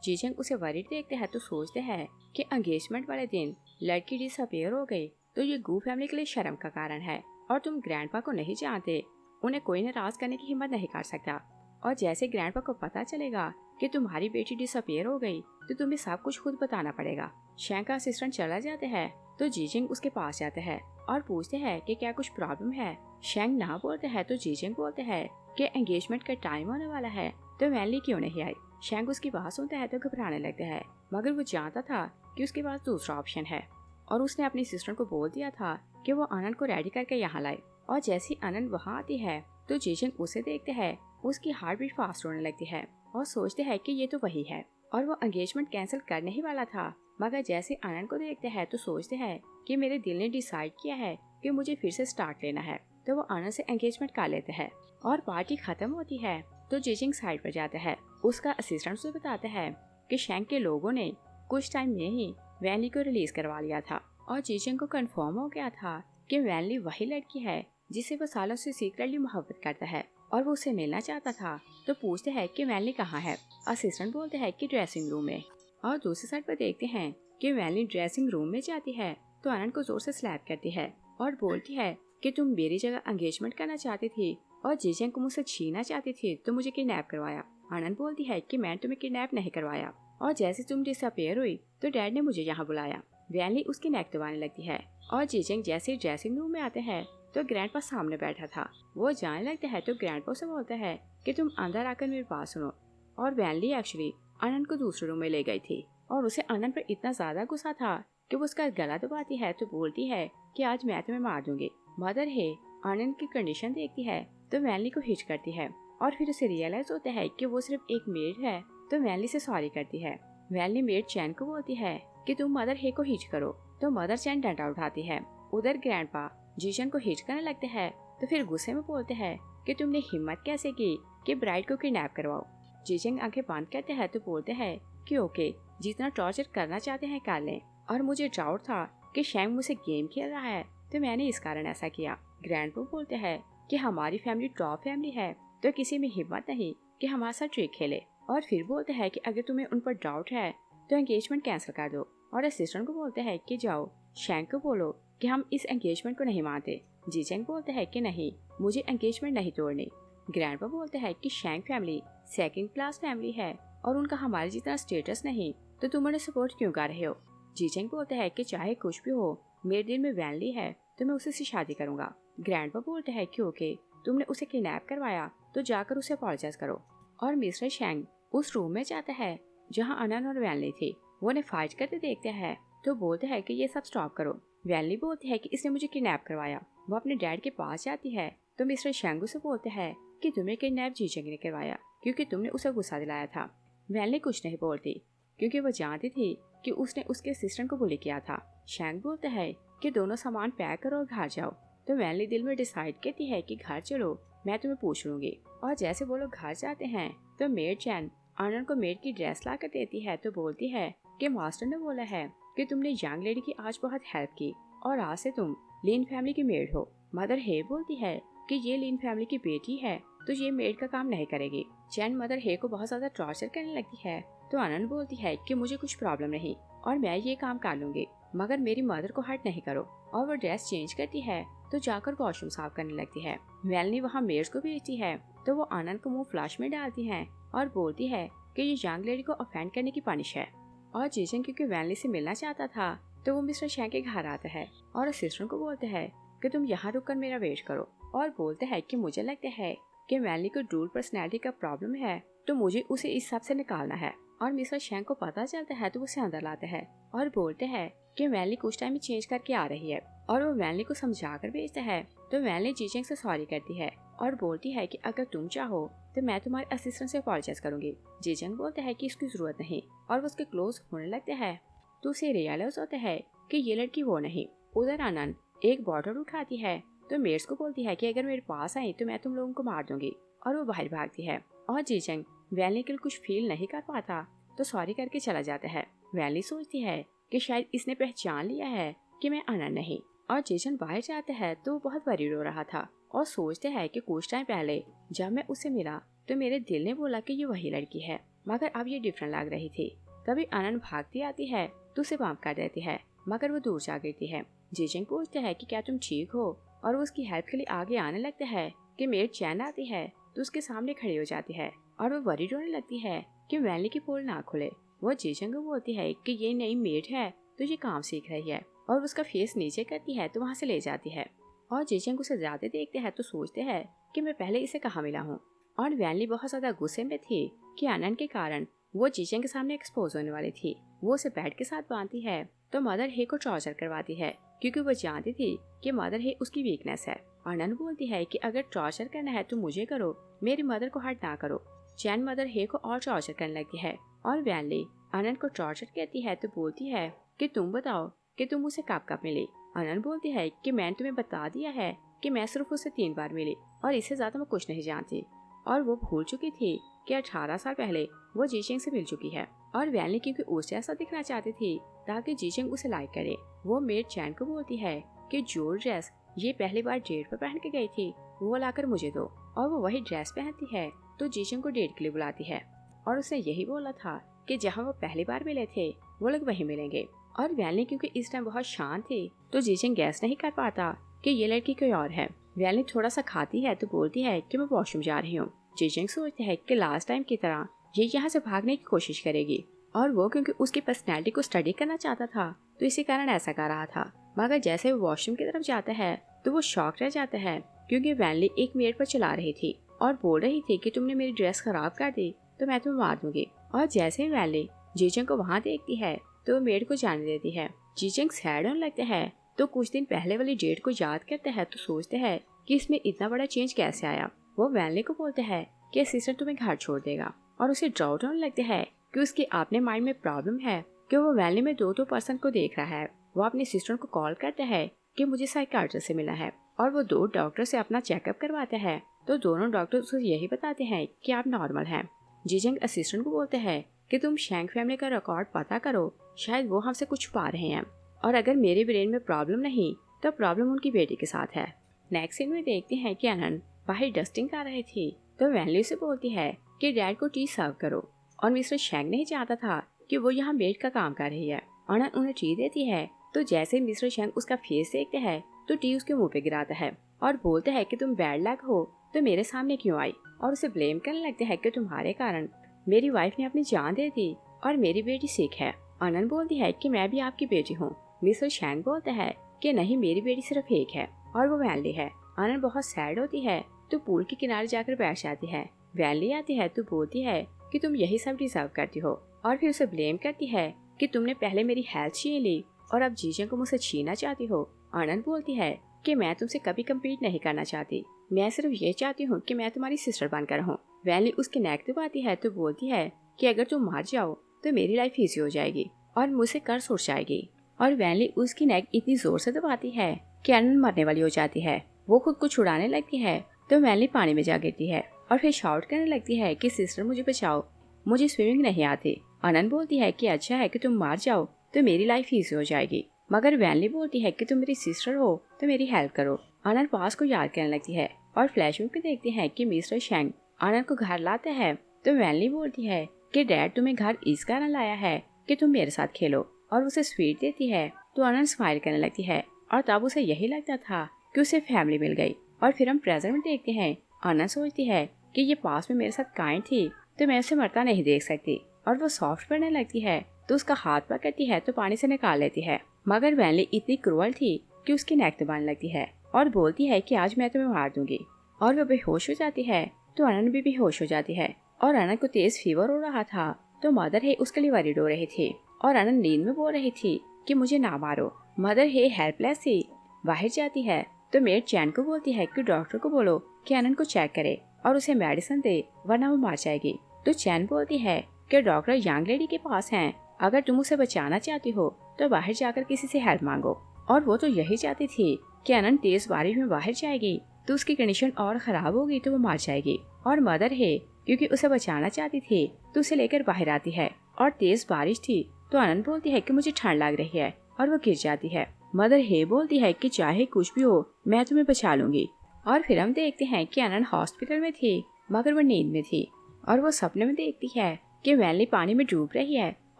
जीशेंग उसे वरीड देखते हैं तो सोचते हैं कि एंगेजमेंट वाले दिन लड़की डिसअपीयर हो गई तो ये गू फैमिली के लिए शर्म का कारण है और तुम ग्रैंडपा को नहीं जानते, उन्हें कोई नाराज करने की हिम्मत नहीं कर सकता। और जैसे ग्रैंडपा को पता चलेगा कि तुम्हारी बेटी डिसअपीयर हो गई तो तुम्हें सब कुछ खुद बताना पड़ेगा। शेंग का असिस्टेंट चला जाता है तो जीजिंग उसके पास जाते हैं और पूछते हैं कि क्या कुछ प्रॉब्लम है। शेंग ना बोलते हैं तो जीजिंग बोलते हैं कि एंगेजमेंट का टाइम होने वाला है तो वैनली क्यों नहीं आई। शेंग उसकी बात सुनता है तो घबराने लगता है मगर वो जानता था कि उसके पास दूसरा ऑप्शन है और उसने अपनी सिस्टर को बोल दिया था कि वो आनंद को रेडी करके यहाँ लाए। और जैसे ही आनंद वहाँ आती है तो जीजिंग उसे देखते हैं, उसकी हार्ट बीट फास्ट होने लगती है और सोचते हैं कि ये तो वही है और वो एंगेजमेंट कैंसिल करने ही वाला था। मगर जैसे आनंद को देखते हैं तो सोचते हैं कि मेरे दिल ने डिसाइड किया है कि मुझे फिर से स्टार्ट लेना है तो वो आनंद से एंगेजमेंट कर लेते हैं। और पार्टी खत्म होती है तो जीजिंग साइड पर जाता है। उसका असिस्टेंट उसे बताता है कि शेंग के लोगों ने कुछ टाइम में ही वैनली को रिलीज करवा लिया था और जीजिंग को कंफर्म हो गया था कि वैनली वही लड़की है जिसे वो सालों से सीक्रेटली मोहब्बत करता है और वो उसे मिलना चाहता था। तो पूछते हैं कि वैनली कहाँ है। असिस्टेंट बोलते हैं कि ड्रेसिंग रूम में। और दूसरी साइड पर देखते हैं कि वैनली ड्रेसिंग रूम में जाती है तो आनंद को जोर से स्लैप करती है और बोलती है कि तुम मेरी जगह एंगेजमेंट करना चाहती थी और जीजिंग को मुझसे छीनना चाहती थी तो मुझे किडनैप करवाया। आनंद बोलती है कि मैं तुम्हें किडनैप नहीं करवाया और जैसे तुम डिसअपीयर हुई तो डैड ने मुझे यहाँ बुलाया। वैनली उसकी नेक दबाने लगती है और जीजिंग जैसे ड्रेसिंग रूम में आते हैं तो ग्रैंडपा सामने बैठा था। वो जाने लगता है तो ग्रैंडपा से बोलता है कि तुम अंदर आकर मेरी बात सुनो। और वैनली एक्चुअली आनंद को दूसरे रूम में ले गई थी और उसे आनंद पर इतना ज्यादा गुस्सा था कि वो उसका गला दबाती है तो बोलती है कि आज मैं तुम्हें मार दूंगी। मदर है आनंद की कंडीशन देखती है तो वैनली को हिच करती है और फिर उसे रियलाइज होता है कि वो सिर्फ एक मेड है तो वैनली से सॉरी करती है। वैनली मेड चैन को बोलती है कि तुम मदर हे को हिच करो तो मदर चैन डंडा उठाती है। उधर ग्रैंडपा जीशन को हिच करने लगते हैं तो फिर गुस्से में बोलते हैं कि तुमने हिम्मत कैसे की कि ब्राइड को किडनैप करवाओ। जीशन आंखें बंद करते हैं तो बोलते हैं कि ओके जितना टॉर्चर करना चाहते हैं कर लें और मुझे डाउट था कि शेंग मुझसे गेम खेल रहा है तो मैंने इस कारण ऐसा किया। ग्रैंडपा बोलते हैं कि हमारी फैमिली टॉप फैमिली है तो किसी में हिम्मत नहीं कि हमारे साथ ट्रिक खेले और फिर बोलते हैं कि अगर तुम्हें उन पर डाउट है तो एंगेजमेंट कैंसिल कर दो। और असिस्टेंट को बोलते हैं कि जाओ शैंक को बोलो कि हम इस एंगेजमेंट को नहीं मानते। जीचेंग बोलते हैं कि नहीं, मुझे एंगेजमेंट नहीं तोड़नी। ग्रैंडपा बोलते हैं कि shank family second class family है और उनका हमारे जितना स्टेटस नहीं, तो तुम उन्हें सपोर्ट क्यों कर रहे हो। जीचेंग बोलते हैं कि चाहे कुछ भी हो, मेरे दिल में वैनली है तो मैं उसी से शादी करूंगा। ग्रैंडपा बोलते हैं कि ओके, तुमने उसे किडनैप करवाया तो जाकर उसे अपॉलोजाइज करो। और मिस्टर शैंग उस रूम में जाता है जहाँ अनन और वैनली थी। वो उन्हें फाइट करते देखते हैं तो बोलते हैं कि ये सब स्टॉप करो। वैनली बोलती है कि इसने मुझे किडनैप करवाया। वो अपने डैड के पास जाती है तो मिस्टर शैंग से बोलते हैं कि तुम्हें किडनैप जीचेंग ने करवाया क्योंकि तुमने उसे गुस्सा दिलाया था। वैनली कुछ नहीं बोलती क्योंकि वो जानती थी कि उसने उसके असिस्टेंट को बुली किया था। शैंग बोलता है कि दोनों सामान पैक करो और घर जाओ। तो वैनली दिल में डिसाइड करती है कि घर चलो, मैं तुम्हें पूछ लूंगी। और जैसे वो लोग घर जाते हैं तो मेड चैन आनंद को मेड की ड्रेस ला कर देती है तो बोलती है कि मास्टर ने बोला है कि तुमने यंग लेडी की आज बहुत हेल्प की और आज से तुम लिन फैमिली की मेड हो। मदर हे बोलती है कि ये लिन फैमिली की बेटी है तो ये मेड का काम नहीं करेगी। चैन मदर हे को बहुत ज्यादा टॉर्चर करने लगती है तो आनंद बोलती है कि मुझे कुछ प्रॉब्लम नहीं और मैं ये काम कर लूंगी, मगर मेरी मदर को हर्ट नहीं करो। और वो ड्रेस चेंज करती है तो जाकर वॉशरूम साफ करने लगती है। वैनली वहाँ मेड्स को भेजती है तो वो आनंद को मुंह फ्लश में डालती है और बोलती है कि ये यंग लेडी को ऑफेंड करने की पनिश है। और जीजन क्योंकि वैनली से मिलना चाहता था तो वो मिस्टर शैंग के घर आता है और असिस्टेंट को बोलते हैं कि तुम यहाँ रुककर मेरा वेट करो। और बोलते हैं कि मुझे लगता है कि वैनली को डूल पर्सनैलिटी का प्रॉब्लम है तो मुझे उसे इस सब से निकालना है। और मिस्टर शैंग को पता चलता है तो उसे अंदर लाते हैं और बोलते हैं कि वैनली कुछ टाइम में चेंज करके आ रही है। और वो वैनली को समझा कर भेजता है तो वैनली जीचेंग से सॉरी करती है और बोलती है कि अगर तुम चाहो तो मैं तुम्हारे असिस्टेंट से अपॉलोजाइज करूंगी। जीचेंग बोलते हैं कि इसकी जरूरत नहीं और वो उसके क्लोज होने लगते हैं तो उसे रियलाइज होता है कि ये लड़की वो नहीं। उधर आनंद एक बॉटल उठाती है तो मेड्स को बोलती है कि अगर मेरे पास आई तो मैं तुम लोगों को मार दूंगी और वो बाहर भागती है। और जीचेंग वैनली के लिए कुछ फील नहीं कर पाता तो सॉरी करके चला जाता है। वैनली सोचती है कि शायद इसने पहचान लिया है कि मैं आनंद नहीं। और जीचेंग बाहर जाता है तो वो बहुत वरीड हो रहा था और सोचते हैं कि कुछ टाइम पहले जब मैं उसे मिला तो मेरे दिल ने बोला कि ये वही लड़की है, मगर अब ये डिफरेंट लग रही थी। तभी आनंद भागती आती है तो उसे बम्प कर देती है, मगर वो दूर जा गिरती है। जीचेंग पूछते हैं कि क्या तुम ठीक हो और वो उसकी हेल्प के लिए आगे आने लगता है कि मेड चैन आती है तो उसके सामने खड़ी हो जाती है और वो वरीड होने लगती है कि वैनली की पोल ना खुले। वो जीचेंग को बोलती है कि ये नई मेड है तो ये काम सीख रही है और उसका फेस नीचे करती है तो वहाँ से ले जाती है। और जीचेंग उसे ज्यादा देखते हैं तो सोचते हैं कि मैं पहले इसे कहाँ मिला हूँ। और वैनली बहुत ज्यादा गुस्से में थी कि आनंद के कारण वो जीचेंग के सामने एक्सपोज होने वाली थी। वो उसे बेड के साथ बांधती है तो मदर हे को टॉर्चर करवाती है क्योंकि वो जानती थी कि मदर हे उसकी वीकनेस है। आनंद बोलती है कि अगर टॉर्चर करना है तो मुझे करो, मेरी मदर को हर्ट ना करो। चैन मदर हे को और टॉर्चर करने लगती है और वैनली आनंद को टॉर्चर करती है तो बोलती है कि तुम बताओ कि तुम उसे कब कब मिली। आनंद बोलती है कि मैंने तुम्हें बता दिया है कि मैं सिर्फ उसे 3 बार मिली और इससे ज्यादा मैं कुछ नहीं जानती। और वो भूल चुकी थी कि 18 साल पहले वो जीचेंग से मिल चुकी है। और वैनली क्योंकि उसे ऐसा दिखना चाहती थी ताकि जीचेंग उसे लाइक करे, वो मेड चैन को बोलती है कि जो ड्रेस ये पहली बार डेट पर पहन के गई थी वो लाकर मुझे दो। और वो वही ड्रेस पहनती है तो जीचेंग को डेट के लिए बुलाती है और उसने यही बोला था कि जहाँ वो पहली बार मिले थे वो लोग वहीं मिलेंगे। और वैनली क्योंकि इस टाइम बहुत शांत थी तो जीचेंग गैस नहीं कर पाता कि ये लड़की कोई और है। वैनली थोड़ा सा खाती है तो बोलती है कि मैं वॉशरूम जा रही हूँ। जीचेंग सोचते है कि लास्ट टाइम की तरह ये यहाँ से भागने की कोशिश करेगी और वो क्योंकि उसकी पर्सनैलिटी को स्टडी करना चाहता था तो इसी कारण ऐसा कर रहा था। मगर जैसे वो वॉशरूम की तरफ जाता है तो वो शॉक रह जाता है क्योंकि वैनली एक मेड पर चला रही थी और बोल रही थी कि तुमने मेरी ड्रेस खराब कर दी तो मैं तुम्हें मार दूंगी। और जैसे ही वैनली जीचेंग को वहाँ देखती है तो वो मेड को जाने देती है। जीचेंग सैड होने लगते हैं तो कुछ दिन पहले वाली डेट को याद करते हैं तो सोचते हैं कि इसमें इतना बड़ा चेंज कैसे आया। वो वैनली को बोलते हैं कि असिस्टेंट तुम्हें घर छोड़ देगा और उसे डाउट होने लगते हैं कि उसके अपने माइंड में प्रॉब्लम है कि वो वैनली में दो पर्सन को देख रहा है। वो अपने असिस्टेंट को कॉल करता है कि मुझे साइकियाट्रिस्ट से मिला है और वो 2 डॉक्टर से अपना चेकअप करवाते हैं तो दोनों डॉक्टर उसे यही बताते हैं कि आप नॉर्मल हैं। जीचेंग असिस्टेंट को बोलते हैं कि तुम शैंक फैमिली का रिकॉर्ड पता करो, शायद वो हमसे कुछ छुपा रहे हैं और अगर मेरे ब्रेन में प्रॉब्लम नहीं तो प्रॉब्लम उनकी बेटी के साथ है। नेक्स्ट सीन में देखते हैं कि आनंद बाहर डस्टिंग कर रही थी तो वैनली से बोलती है कि डैड को टी सर्व करो और मिस्टर शेंग नहीं चाहता था कि वो यहाँ मेड का काम कर रही है। अनन उन्हें टी देती है तो जैसे ही मिस्टर शेंग उसका फेस देखते हैं तो टी उसके मुंह पे गिराता है और बोलते हैं कि तुम बैड लक हो तो मेरे सामने क्यों आई, और उसे ब्लेम करने लगते हैं कि तुम्हारे कारण मेरी वाइफ ने अपनी जान दे दी और मेरी बेटी सिक है। अनन बोलती है कि मैं भी आपकी बेटी हूँ। मिस्टर शेंग बोलते हैं कि नहीं, मेरी बेटी सिर्फ एक है और वो वैनली है। अनन बहुत सैड होती है तो पूल के किनारे जाकर बैठ जाती है। वैनली आती है तो बोलती है कि तुम यही सब डिजर्व करती हो और फिर उसे ब्लेम करती है कि तुमने पहले मेरी हेल्थ छीन ली और अब जीजन को मुझसे छीनना चाहती हो। अनन बोलती है कि मैं तुमसे कभी कम्पीट नहीं करना चाहती, मैं सिर्फ ये चाहती हूँ कि मैं तुम्हारी सिस्टर बनकर रहूँ। वैनली उसकी नेक दबाती है तो बोलती है कि अगर तुम मार जाओ तो मेरी लाइफ इजी हो जाएगी और मुझसे कर्ज उठ जाएगी। और वैनली उसकी नेक इतनी जोर से दबाती है कि अनन मरने वाली हो जाती है। वो खुद को छुड़ाने लगती है तो वैनली पानी में जा गिरती है और फिर शाउट करने लगती है कि सिस्टर मुझे बचाओ, मुझे स्विमिंग नहीं आती। अनन बोलती है कि अच्छा है कि तुम मार जाओ तो मेरी लाइफ इजी हो जाएगी, मगर वैनली बोलती है कि तुम मेरी सिस्टर हो तो मेरी हेल्प करो। अनन पास को याद करने लगती है और फ्लैशबैक में देखते हैं कि मिस्टर शेंग अनन को घर लाते हैं तो वैनली बोलती है कि डैड तुम्हें घर इस कारण लाया है कि तुम मेरे साथ खेलो, और उसे स्वीट देती है तो अनन स्माइल करने लगती है और तब उसे यही लगता था कि उसे फैमिली मिल गई। और फिर हम प्रेजेंट में देखते हैं अनन सोचती है कि ये पास में मेरे साथ काइंड थी तो मैं उसे मरता नहीं देख सकती, और वो सॉफ्ट पड़ने लगती है तो उसका हाथ पकड़ती है तो पानी से निकाल लेती है। मगर वैनली इतनी क्रूअल थी कि उसकी नेक दबाने लगती है और बोलती है कि आज मैं तुम्हें मार दूंगी, और वो बेहोश हो जाती है तो अनन भी बेहोश हो जाती है। और अनन को तेज फीवर हो रहा था तो मदर हे उसके लिए वरीड हो रही थी और अनन नींद में बोल रही थी कि मुझे ना मारो। मदर हे हेल्पलेस थी, बाहर जाती है तो मेड चैन को बोलती है कि डॉक्टर को बोलो कि अनन को चेक करे और उसे मेडिसिन दे वरना वो मर जाएगी। तो चैन बोलती है कि डॉक्टर यंग लेडी के पास हैं, अगर तुम उसे बचाना चाहती हो तो बाहर जाकर किसी से हेल्प मांगो। और वो तो यही चाहती थी कि अनन तेज बारिश में बाहर जाएगी तो उसकी कंडीशन और खराब होगी तो वो मर जाएगी। और मदर है क्योंकि उसे बचाना चाहती थी तो उसे लेकर बाहर आती है और तेज बारिश थी तो अनन बोलती है कि मुझे ठंड लग रही है और वो गिर जाती है। मदर हे बोलती है कि चाहे कुछ भी हो मैं तुम्हें बचा लूंगी। और फिर हम देखते हैं कि अनन हॉस्पिटल में थी मगर वो नींद में थी और वो सपने में देखती है कि वैनली पानी में डूब रही है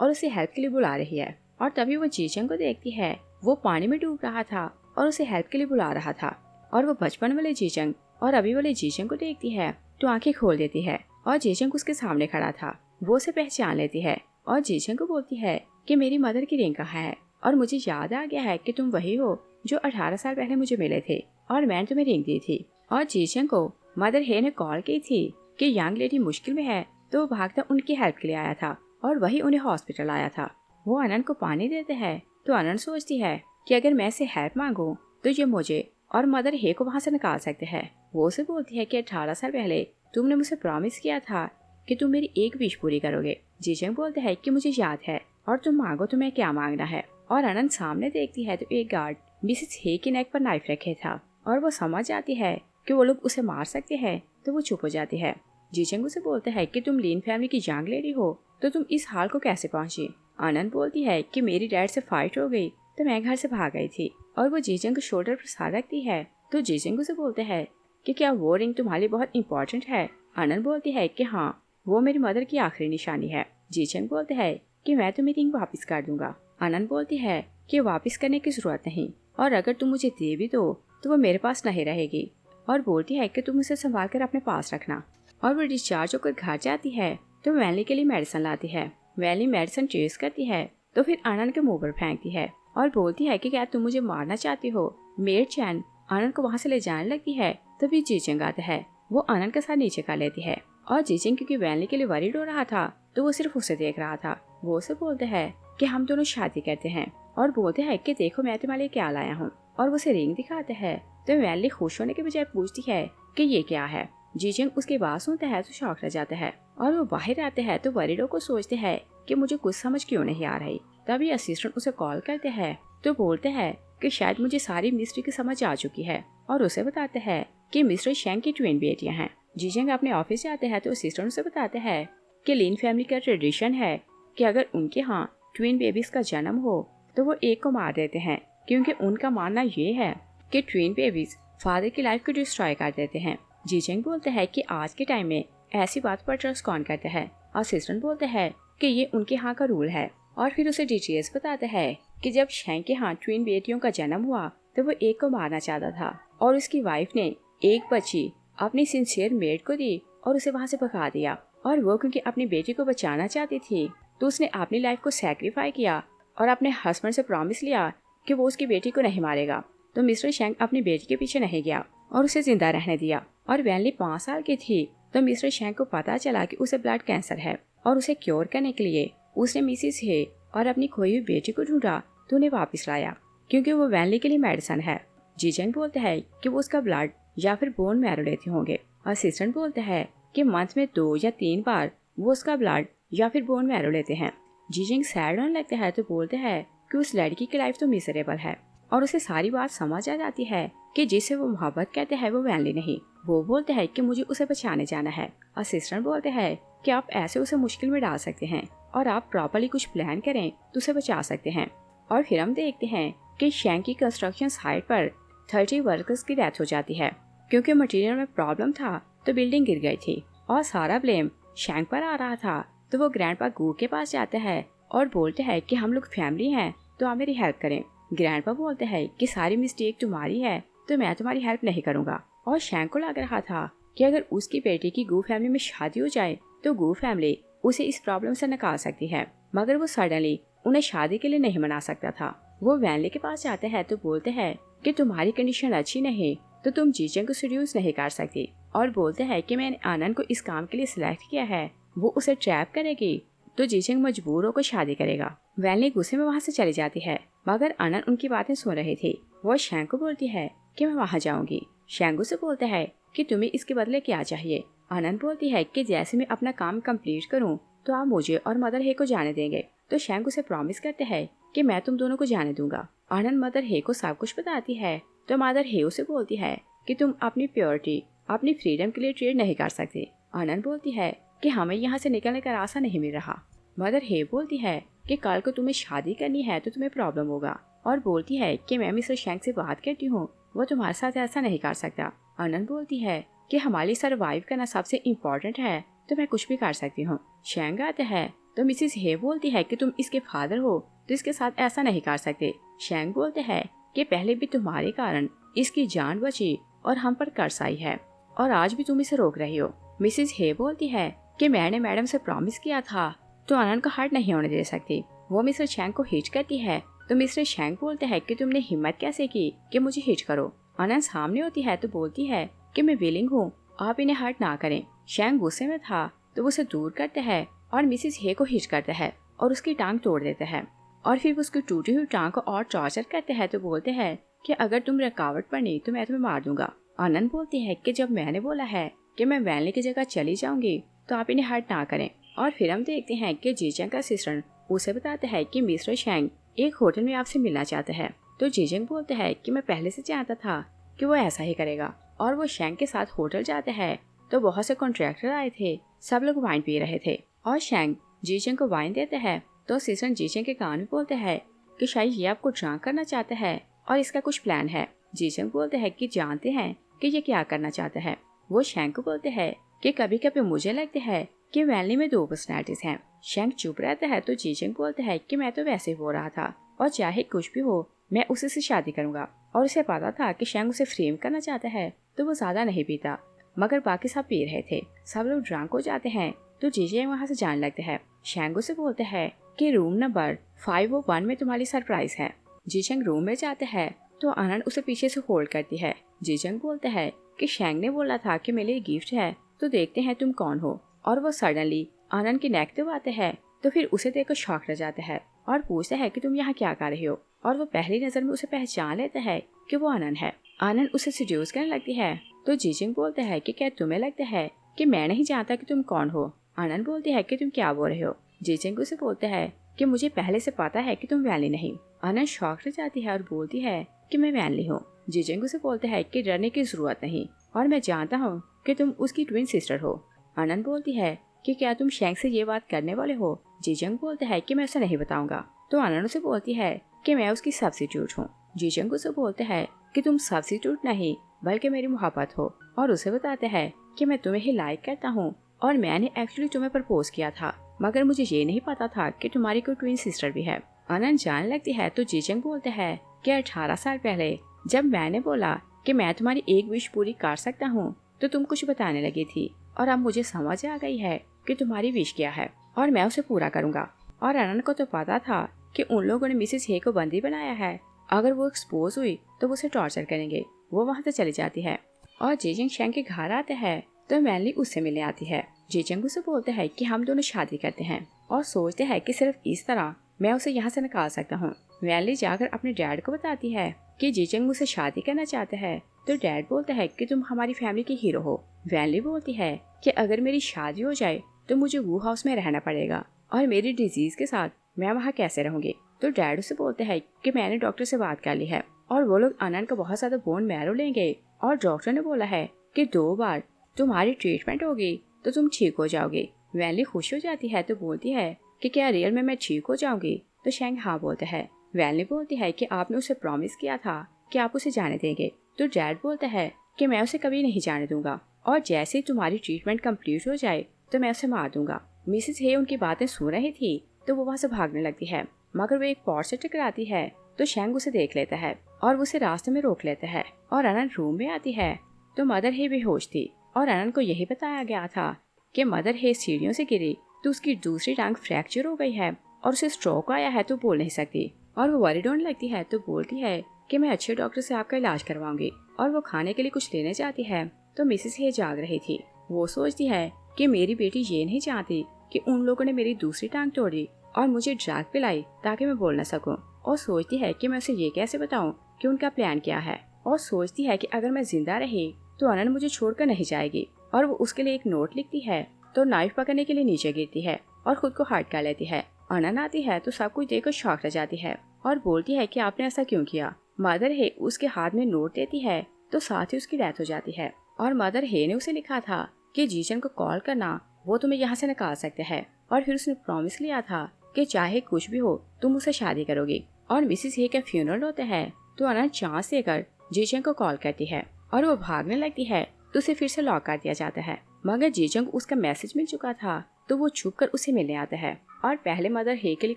और उसे हेल्प के लिए बुला रही है। और तभी वो जीचंग को देखती है, वो पानी में डूब रहा था और उसे हेल्प के लिए बुला रहा था। और वो बचपन वाले जीचंग और अभी वाले जीचंग को देखती है तो आंखें खोल देती है और जीचंग उसके सामने खड़ा था। वो उसे पहचान लेती है और जीचंग को बोलती है कि मेरी मदर की रिंग कहाँ है, और मुझे याद आ गया है कि तुम वही हो जो 18 साल पहले मुझे मिले थे और मैंने तुम्हें रिंग दी थी। और जीचंग को मदर हे ने कॉल की थी कि यंग लेडी मुश्किल में है तो वो भागता उनकी हेल्प के लिए आया था और वही उन्हें हॉस्पिटल आया था। वो अनन को पानी देते हैं तो अनन सोचती है कि अगर मैं इसे हेल्प मांगू तो ये मुझे और मदर हे को वहाँ से निकाल सकते हैं। वो उसे बोलती है कि 18 साल पहले तुमने मुझे प्रॉमिस किया था कि तुम मेरी एक विश पूरी करोगे। जीचंग बोलते हैं कि मुझे याद है और तुम मांगो तुम्हें क्या मांगना है। और अनन सामने देखती है तो एक गार्ड मिसेस हे की नेक पर नाइफ रखे था और वो समझ जाती है कि वो लोग उसे मार सकते हैं तो वो चुप हो जाती है। जीचंग उसे बोलता है कि तुम लीन फैमिली की यंग लेडी हो तो तुम इस हाल को कैसे पहुंची। अनन बोलती है कि मेरी डैड से फाइट हो गई तो मैं घर से भाग गई थी। और वो जीचंग को शोल्डर पर सर रखती है तो जीचंग उसे बोलते हैं कि क्या वो रिंग तुम्हारे लिए बहुत इंपॉर्टेंट है। अनन बोलती है कि हाँ, वो मेरी मदर की आखिरी निशानी है। जीचंग बोलते हैं कि मैं तुम्हें रिंग वापस कर दूंगा। अनन बोलती है कि वापस करने की जरूरत नहीं, और अगर तुम मुझे दे भी दो तो वो मेरे पास नहीं रहेगी, और बोलती है कि तुम उसे संभाल कर अपने पास रखना। और वो डिस्चार्ज होकर घर जाती है तो वैनली के लिए मेडिसिन लाती है। वैनली मेडिसिन चेस करती है तो फिर अनन के मुंह पर फेंकती है और बोलती है कि क्या तुम मुझे मारना चाहती हो। मेड चैन अनन को वहाँ से ले जाने लगती है तभी जीचंग आता है। वो अनन के साथ नीचे कर लेती है और जीचंग क्योंकि वैनली के लिए वरीड हो रहा था तो वो सिर्फ उसे देख रहा था। वो उसे बोलते हैं कि हम दोनों शादी करते हैं और बोलते हैं कि देखो मैं तुम्हारे लिए क्या लाया हूँ, और वो उसे रिंग दिखाते हैं तो वैनली खुश होने के बजाय पूछती है कि ये क्या है। जीचंग उसकी बात सुनता है तो शॉक रह जाता है और वो बाहर आते हैं तो वरीडो को सोचते हैं कि मुझे कुछ समझ क्यों नहीं आ रही। तभी असिस्टेंट उसे कॉल करते हैं तो बोलते हैं कि शायद मुझे सारी मिस्ट्री की समझ आ चुकी है, और उसे बताते हैं कि मिस्टर शेंग की ट्विन बेटियां हैं। जीचंग अपने ऑफिस जाते हैं तो असिस्टेंट उसे बताते हैं कि लिन फैमिली का ट्रेडिशन है कि अगर उनके यहाँ ट्विन बेबीज का जन्म हो तो वो एक को मार देते हैं, क्योंकि उनका मानना ये है कि ट्विन बेबीज फादर की लाइफ को डिस्ट्रॉय कर देते हैं। जीचंग बोलते हैं कि आज के टाइम में ऐसी बात पर ट्रस्ट कौन करता है। असिस्टेंट बोलते हैं कि ये उनके यहाँ का रूल है और फिर उसे डिटेल्स बताते हैं कि जब शैंक के यहाँ ट्विन बेटियों का जन्म हुआ तो वो एक को मारना चाहता था और उसकी वाइफ ने एक बच्ची अपनी सिंसियर मेड को दी और उसे वहाँ से भगा दिया। और वो क्योंकि अपनी बेटी को बचाना चाहती थी तो उसने अपनी लाइफ को सैक्रिफाई किया और अपने हस्बैंड से प्रॉमिस लिया कि वो उसकी बेटी को नहीं मारेगा। तो मिस्टर शैंक अपनी बेटी के पीछे नहीं गया और उसे जिंदा रहने दिया। और वैनली 5 साल की थी तो मिस्टर शैंक को पता चला कि उसे ब्लड कैंसर है और उसे क्योर करने के लिए उसने मिसिस हे और अपनी खोई हुई बेटी को ढूंढा तो उन्हें वापस लाया क्योंकि वो वैनली के लिए मेडिसिन है। जीजेंग बोलते हैं कि वो उसका ब्लड या फिर बोन मैरो लेते होंगे। असिस्टेंट बोलते हैं कि मंथ में 2 या 3 बार वो उसका ब्लड या फिर बोन मैरो लेते हैं। जीजेंग सैड होने लगते हैं तो बोलते हैं कि उस लड़की की लाइफ तो मिजरेबल है और उसे सारी बात समझ आ जाती है कि जिसे वो मोहब्बत कहते हैं वो वैनली नहीं। वो बोलते हैं कि मुझे उसे बचाने जाना है। असिस्टेंट बोलते हैं कि आप ऐसे उसे मुश्किल में डाल सकते हैं और आप प्रॉपर्ली कुछ प्लान करें तो उसे बचा सकते हैं। और फिर हम देखते हैं कि शैंक की कंस्ट्रक्शन साइट पर 30 वर्कर्स की डेथ हो जाती है क्योंकि मटेरियल में प्रॉब्लम था तो बिल्डिंग गिर गई थी और सारा ब्लेम शैंक पर आ रहा था। तो वो ग्रैंडपा गू के पास जाते हैं और बोलते हैं कि हम लोग फैमिली हैं तो आप मेरी हेल्प करें। ग्रैंडपा बोलते हैं कि सारी मिस्टेक तुम्हारी है तो मैं तुम्हारी हेल्प नहीं करूंगा। और शैंक को लग रहा था कि अगर उसकी बेटी की गू फैमिली में शादी हो जाए तो गू फैमिली उसे इस प्रॉब्लम से निकाल सकती है, मगर वो सडनली उन्हें शादी के लिए नहीं मना सकता था। वो वैनली के पास जाते हैं तो बोलते हैं कि तुम्हारी कंडीशन अच्छी नहीं तो तुम जीजेंग को सीड्यूस नहीं कर सकती और बोलते हैं कि मैंने आनंद को इस काम के लिए सिलेक्ट किया है, वो उसे ट्रैप करेगी तो जीजेंग मजबूर होकर शादी करेगा। वैनली गुस्से में वहाँ से चली जाती है मगर आनंद उनकी बातें सुन रही थी। वो शैंक को बोलती है कि मैं वहाँ जाऊंगी। शैंक से बोलते हैं कि तुम्हें इसके बदले क्या चाहिए। आनंद बोलती है कि जैसे मैं अपना काम कंप्लीट करूं तो आप मुझे और मदर हे को जाने देंगे। तो शैंक उसे प्रॉमिस करते हैं कि मैं तुम दोनों को जाने दूंगा। आनंद मदर हे को सब कुछ बताती है तो मदर हे उसे बोलती है कि तुम अपनी प्योरिटी अपनी फ्रीडम के लिए ट्रेड नहीं कर सकते। आनंद बोलती है कि हमें यहाँ से निकलने का रास्ता नहीं मिल रहा। मदर हे बोलती है कि कल को तुम्हें शादी करनी है तो तुम्हें प्रॉब्लम होगा और बोलती है कि मैं मिस्टर शैंक से बात करती हूँ, वो तुम्हारे साथ ऐसा नहीं कर सकता। आनंद बोलती है कि हमारी सर्वाइव करना सबसे इम्पोर्टेंट है तो मैं कुछ भी कर सकती हूँ। शैंक आते हैं तो मिसिस हे बोलती है कि तुम इसके फादर हो तो इसके साथ ऐसा नहीं कर सकते। शैंक बोलते हैं कि पहले भी तुम्हारे कारण इसकी जान बची और हम पर कर्ज आई है और आज भी तुम इसे रोक रही हो। मिसिस हे बोलती है कि मैंने मैडम से प्रॉमिस किया था तो आनंद को हर्ट नहीं होने दे सकती। वो मिस्टर शैंक को हिट करती है तो मिस्टर शैंक बोलते हैं कि तुमने हिम्मत कैसे की कि मुझे हिट करो। आनंद सामने होती है तो बोलती है कि मैं विलिंग हूँ, आप इन्हें हर्ट ना करें। शैंक गुस्से में था तो वो उसे दूर करते हैं और मिसिस हे को हिट करते हैं और उसकी टांग तोड़ देते हैं और फिर उसकी टूटी हुई टांग को और टॉर्चर करते हैं तो बोलते हैं कि अगर तुम रुकावट बनी तो मैं तुम्हें मार दूंगा। आनंद बोलती है कि जब मैंने बोला है कि मैं वैनली की जगह चली जाऊंगी तो आप इन्हें हर्ट ना करें। और फिर हम देखते हैं कि जीजेंग का असिस्टेंट उसे बताते हैं कि मिस्टर शैंक एक होटल में आपसे मिलना चाहते हैं। तो जीजेंग बोलते हैं कि मैं पहले से जानता था कि वो ऐसा ही करेगा और वो शैंक के साथ होटल जाते हैं तो बहुत से कॉन्ट्रैक्टर आए थे, सब लोग वाइन पी रहे थे और शैंक जीजेंग को वाइन देते हैं तो असिस्टेंट जीजेंग के कान में बोलते हैं कि शायद ये आपको ड्रंक करना चाहते हैं और इसका कुछ प्लान है। जीजेंग बोलते हैं कि जानते हैं कि ये क्या करना चाहते हैं। वो शैंक को बोलते हैं कि कभी कभी मुझे लगता है कि वैनली में 2 पर्सनैलिटीज हैं। शैंक चुप रहता है तो जीजेंग बोलते हैं कि मैं तो वैसे हो रहा था और चाहे कुछ भी हो मैं उसी से शादी करूंगा। और उसे पता था कि शैंक उसे फ्रेम करना चाहता है तो वो ज्यादा नहीं पीता मगर बाकी सब पी रहे थे। सब लोग ड्रंक हो जाते हैं तो जीजेंग वहाँ से जाने लगते हैं। शैंक उसे बोलते हैं कि रूम नंबर 501 में तुम्हारी सरप्राइज है। जीजेंग रूम में जाते हैं तो आनंद उसे पीछे से होल्ड करती है। जीजेंग बोलते हैं कि शैंक ने बोला था कि मेरे लिए गिफ्ट है तो देखते हैं तुम कौन हो। और वो सडनली आनंद की नेक दबाते हैं तो फिर उसे देखकर शॉक रह जाता है और पूछता है कि तुम यहाँ क्या कर रही हो। और वो पहली नजर में उसे पहचान लेता है कि वो आनंद है। आनंद उसे सीड्यूस करने लगती है तो जीजिंग बोलते हैं कि क्या तुम्हें लगता है कि मैं नहीं जानता कि तुम कौन हो। आनंद बोलती है कि तुम क्या बोल रहे हो। जीजिंग उसे बोलते हैं कि मुझे पहले से पता है कि तुम वैनली नहीं। आनंद शॉक रह जाती है और बोलती है कि मैं वैनली हूँ। जीजिंग उसे बोलते हैं कि डरने की जरूरत नहीं और मैं जानता हूँ कि तुम उसकी ट्विन सिस्टर हो। आनंद बोलती है कि क्या तुम शैंक से ये बात करने वाले हो। जीजंग बोलते हैं कि मैं ऐसा नहीं बताऊंगा। तो आनंद उसे बोलती है कि मैं उसकी सब्स्टिट्यूट हूँ। जीजंग उसे बोलते हैं कि तुम सब्स्टिट्यूट नहीं बल्कि मेरी मोहब्बत हो और उसे बताते हैं कि मैं तुम्हें ही लाइक करता हूँ और मैंने एक्चुअली तुम्हें प्रपोज किया था, मगर मुझे ये नहीं पता था कि तुम्हारी कोई ट्विन सिस्टर भी है। अनंत जानने लगती है तो जीजंग बोलते हैं कि 18 साल पहले जब मैंने बोला कि मैं तुम्हारी एक विश पूरी कर सकता हूँ तो तुम कुछ बताने लगी थी, और अब मुझे समझ आ गई है कि तुम्हारी विश क्या है और मैं उसे पूरा करूंगा। और अनंत को तो पता था कि उन लोगों ने मिसेस हे को बंदी बनाया है, अगर वो एक्सपोज हुई तो वो उसे टॉर्चर करेंगे। वो वहाँ से चली जाती है और जीजंग शेंग के घर आते हैं तो मैनली उससे मिलने आती है। जीजंग उसे बोलते हैं कि हम दोनों शादी करते हैं और सोचते हैं कि सिर्फ इस तरह मैं उसे यहाँ से निकाल सकता हूँ। मैनली जाकर अपने डैड को बताती है कि जीजंग मुझसे शादी करना चाहते हैं, तो डैड बोलते हैं कि तुम हमारी फैमिली की हीरो हो। वैनली बोलती है कि अगर मेरी शादी हो जाए तो मुझे वू हाउस में रहना पड़ेगा और मेरी डिजीज के साथ मैं वहाँ कैसे रहूंगी। तो डैड उसे बोलते हैं कि मैंने डॉक्टर से बात कर ली है और वो लोग अनंत का बहुत ज्यादा बोन मैरो लेंगे और डॉक्टर ने बोला है कि 2 बार तुम्हारी ट्रीटमेंट होगी तो तुम ठीक हो जाओगे। वैनली खुश हो जाती है तो बोलती है कि क्या रियल में मैं ठीक हो जाऊंगी। तो शेंग हाँ बोलते हैं। वैनली बोलती है कि आपने उसे प्रॉमिस किया था कि आप उसे जाने देंगे। तो डैड बोलता है कि मैं उसे कभी नहीं जाने दूंगा और जैसे ही तुम्हारी ट्रीटमेंट कंप्लीट हो जाए तो मैं उसे मार दूंगा। मिसेस हे उनकी बातें सुन रही थी तो वो वहाँ से भागने लगती है, मगर वो एक पॉट से टकराती है तो शेंग उसे देख लेता है और उसे रास्ते में रोक लेता है। और अनंत रूम में आती है तो मदर हे बेहोश थी और अनंत को यही बताया गया था कि मदर हे सीढ़ियों से गिरी तो उसकी दूसरी टांग फ्रैक्चर हो गई है और उसे स्ट्रोक आया है तो बोल नहीं सकती। और वो वरीड होने लगती है तो बोलती है कि मैं अच्छे डॉक्टर से आपका इलाज करवाऊंगी। और वो खाने के लिए कुछ लेने जाती है तो मिसेस हे जाग रही थी। वो सोचती है कि मेरी बेटी ये नहीं चाहती कि उन लोगों ने मेरी दूसरी टांग तोड़ी और मुझे ड्रग पिलाई ताकि मैं बोल न सकूं। और सोचती है कि मैं उसे ये कैसे बताऊं कि उनका प्लान क्या है। और सोचती है कि अगर मैं जिंदा रही तो अनंत मुझे छोड़कर नहीं जाएगी। और वो उसके लिए एक नोट लिखती है तो नाइफ पकड़ने के लिए नीचे गिरती है और खुद को हर्ट कर लेती है। अनंत आती है तो सब कुछ देखकर शॉक रह जाती है और बोलती है कि आपने ऐसा क्यों किया। मदर हे उसके हाथ में नोट देती है तो साथ ही उसकी डेथ हो जाती है। और मदर हे ने उसे लिखा था कि जीजन को कॉल करना, वो तुम्हें यहाँ से निकाल सकते हैं। और फिर उसने प्रॉमिस लिया था कि चाहे कुछ भी हो तुम उससे शादी करोगी। और मिसेस हे का फ्यूनरल होता है तो अनंत चांस देकर जीजन को कॉल करती है और वो भागने लगती है तो उसे फिर से लॉक कर दिया जाता है। मगर जीजंग उसका मैसेज मिल चुका था तो वो छुप कर उसे मिलने आता है और पहले मदर हे के लिए